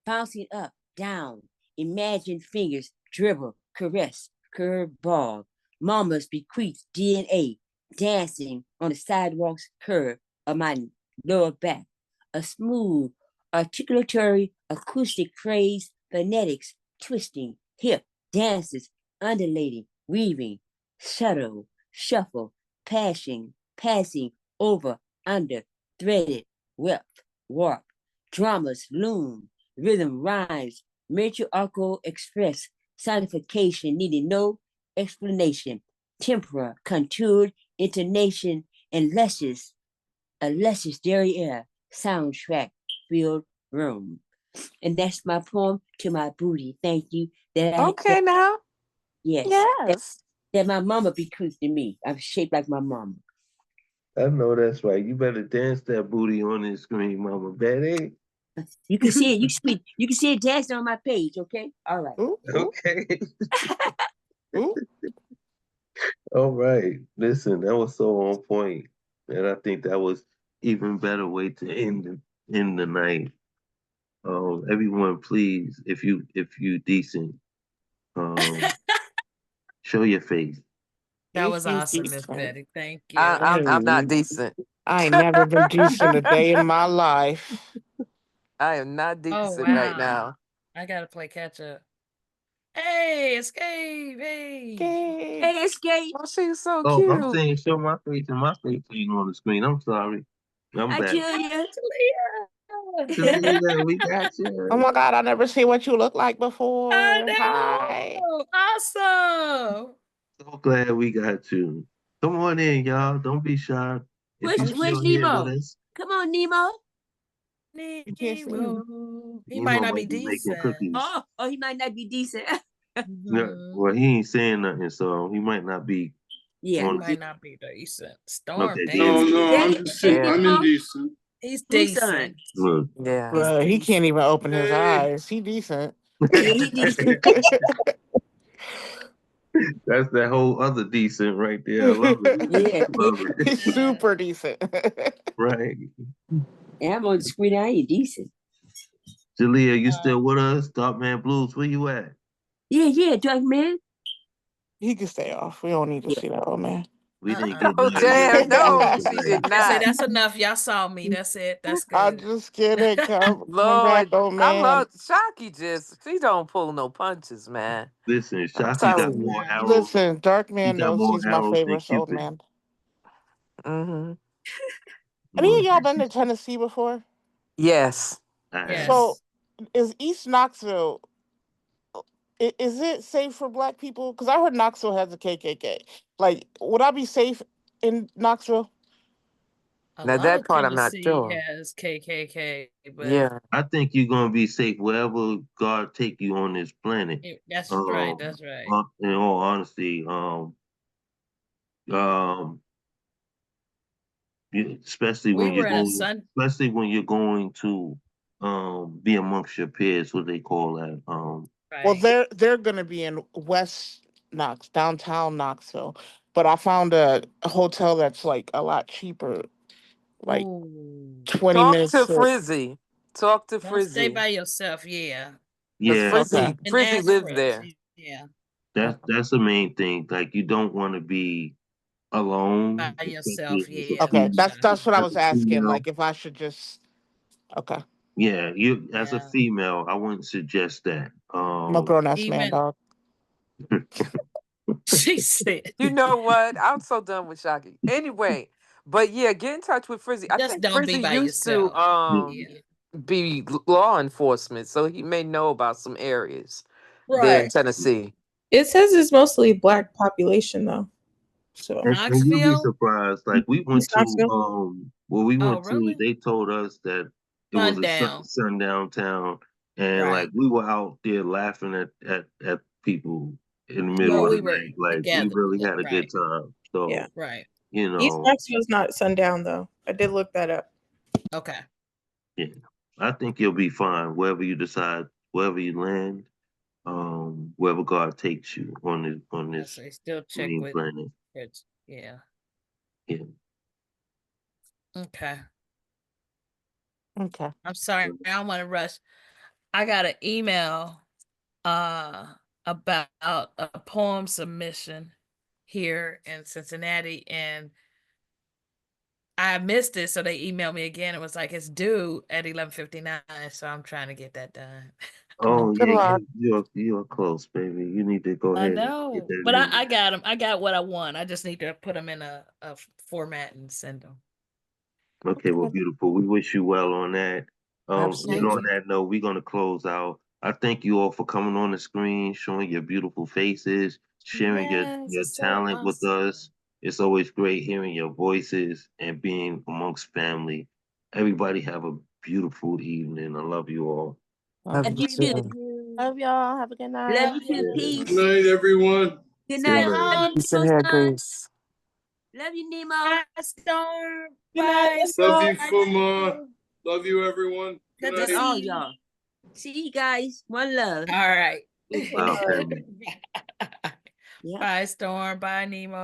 Bouncing up, down. Imagine fingers dribble, caress, curve ball. Mama's bequeathed DNA dancing on the sidewalk's curve of my lower back. A smooth, articulatory, acoustic phrase, phonetics, twisting, hip, dances, undulating, weaving, shuttle, shuffle, passing, over, under, threaded, wept, warp. Dramas loom, rhythm rhymes, Matriarchal express, sonification needing no explanation, tempera, contoured, intonation, and a luscious derriere, soundtrack filled room. And that's my poem to my booty. Thank you. Okay, now. Yes, Yes. that my mama bequeathed to me. I'm shaped like my mama. I know that's right. You better dance that booty on this screen, Mama Betty. You can see it. You can see it dancing on my page. Okay. All right. Ooh, ooh, Okay. ooh. All right. Listen, that was so on point. And I think that was even better way to end the night. Everyone, please, if you decent, um, show your face. That If was you awesome, Miss decent. Betty. Thank I, you. I'm I'm not decent. I ain't never been decent a day in my life. I am not Oh decent right wow. now. I gotta play catch up. Hey, escape. Hey. Okay. Hey, Escape. Oh, she's so Oh, I'm cute. saying show my face and my face ain't on the screen. I'm sorry. I'm I back. tell you. Talia. Talia, we got Oh you. my God, I never seen what you look like I before. Hi. know. Awesome. So glad we got you. Come on in, y'all. Don't be shy. If you Where's still here with Nemo? us, Come on, Nemo. You can't see me. Nemo. He might Nemo not be might be making decent. cookies. Oh, he might not be decent. No, Mhm. well, he ain't saying nothing, so he might not be Yeah. He on. might not be decent. Storm Okay, there No, we dancing. go. no, Daddy, I'm just hey, Yeah. I'm Nemo. indecent. He's Whose son? decent. Look. Yeah. He's Bruh, he can't decent. even open his Hey, eyes. He decent. Yeah, he decent. That's that whole other decent right there. I love it. Yeah. Love it. He's Yeah. super decent. Right. And I'm on the screen. I ain't decent. Jalea, you Uh, still with us? Darkman Blues, where you at? Yeah, Dark Man. He can stay off. We don't need to Yeah. see that old man. We didn't get Oh, none of your damn. requests No, she today. did I say not. that's enough. Y'all saw me. That's it. That's I'm good. just kidding. Come back, Lord, old I man. love Shocky. She don't pull no punches, man. Listen, I'm Shocky got telling you. more Right. arrows. Listen, Dark He Man got knows more he's my arrows than favorite old Cupid. man. Hmm. Any of Look, y'all been to Tennessee before? Yes. I have. So, Yes. is East Knoxville, is it safe for black people? Because I heard Knoxville has a KKK. Like, would I be safe in Knoxville? A Now lot that of part I'm not Tennessee sure. has KKK, but Yeah. I think you're gonna be safe wherever God take you on this planet. that's right. That's right. In all honesty, um, especially We when you're were at going, Sun. especially when you're going to, be amongst your peers, what they call that. Well, Right. they're gonna be in West Knox, downtown Knoxville. But I found a hotel that's like a lot cheaper, like Ooh. 20 Talk minutes to to. Frizzy. Talk to Don't stay Frizzy. by yourself. Yeah. Because Yeah, Okay. And Frizzy ask lives Chris. there. Yeah. Okay. that's the main thing. Like you don't want to be By alone, especially yourself. as a Yeah. Okay. female. Gotcha. That's what I As was a asking. female, Like, if I should just. Okay. yeah, you as a Yeah. female, I wouldn't suggest that. I'm a grown ass man, Even dog. she said, You know what? I'm so done with Shocky. Anyway, but yeah, get in touch with Frizzy. I just think don't be Frizzy by used to yourself. Yeah. be law enforcement, so he may know about some areas there in Right. Tennessee. It says it's mostly black population though. So And you'll be Knoxville? surprised. Like we went East to Knoxville. where we Oh, went to, really? they told us that it was a Sundown. sundown town, and like Right. we were out there laughing at people in the middle Well, of the we were night. Like we together. really had a good Right. time. Yeah. So, Right. you East know, Knoxville's not sundown though. I did look that up. Okay. yeah. I think you'll be fine wherever you decide, wherever you land, wherever God takes you on I this say still check green with planet. Rich. Yeah. Yeah. Okay. Okay. I'm sorry. I don't want to rush. I got an email uh about a poem submission here in Cincinnati, and I missed it, so they emailed me again. It was like it's due at 11:59, so I'm trying to get that done. Well, Oh good yeah, luck. you're close, baby. You need to go I ahead and get know, that but in I there. got them. I got what I want. I just need to put them in a format and send them. Okay, well, Okay. beautiful. We wish you well on that. And Absolutely. on Thank you. that note, we're gonna close out. I thank you all for coming on the screen, showing your beautiful faces, sharing Yes, your it's so talent with awesome. us. It's always great hearing your voices and being amongst family. Everybody have a beautiful evening. I love you all. Love Love you you too. too. Love y'all. Have a good night. Love you too. Yeah. Good Peace. night, everyone. Good Good night. night. Love you, Peace and Nemo hair son. grease. Love you, Nemo. Bye, Storm. Good night, Bye, Love y'all. you, Bye, Fuma. Nicole. Love you, everyone. Good Good to Love night. all see you. y'all. See you guys. One love. All right. Bye. Wow, family. Yeah. Bye, Storm. Bye, Nemo.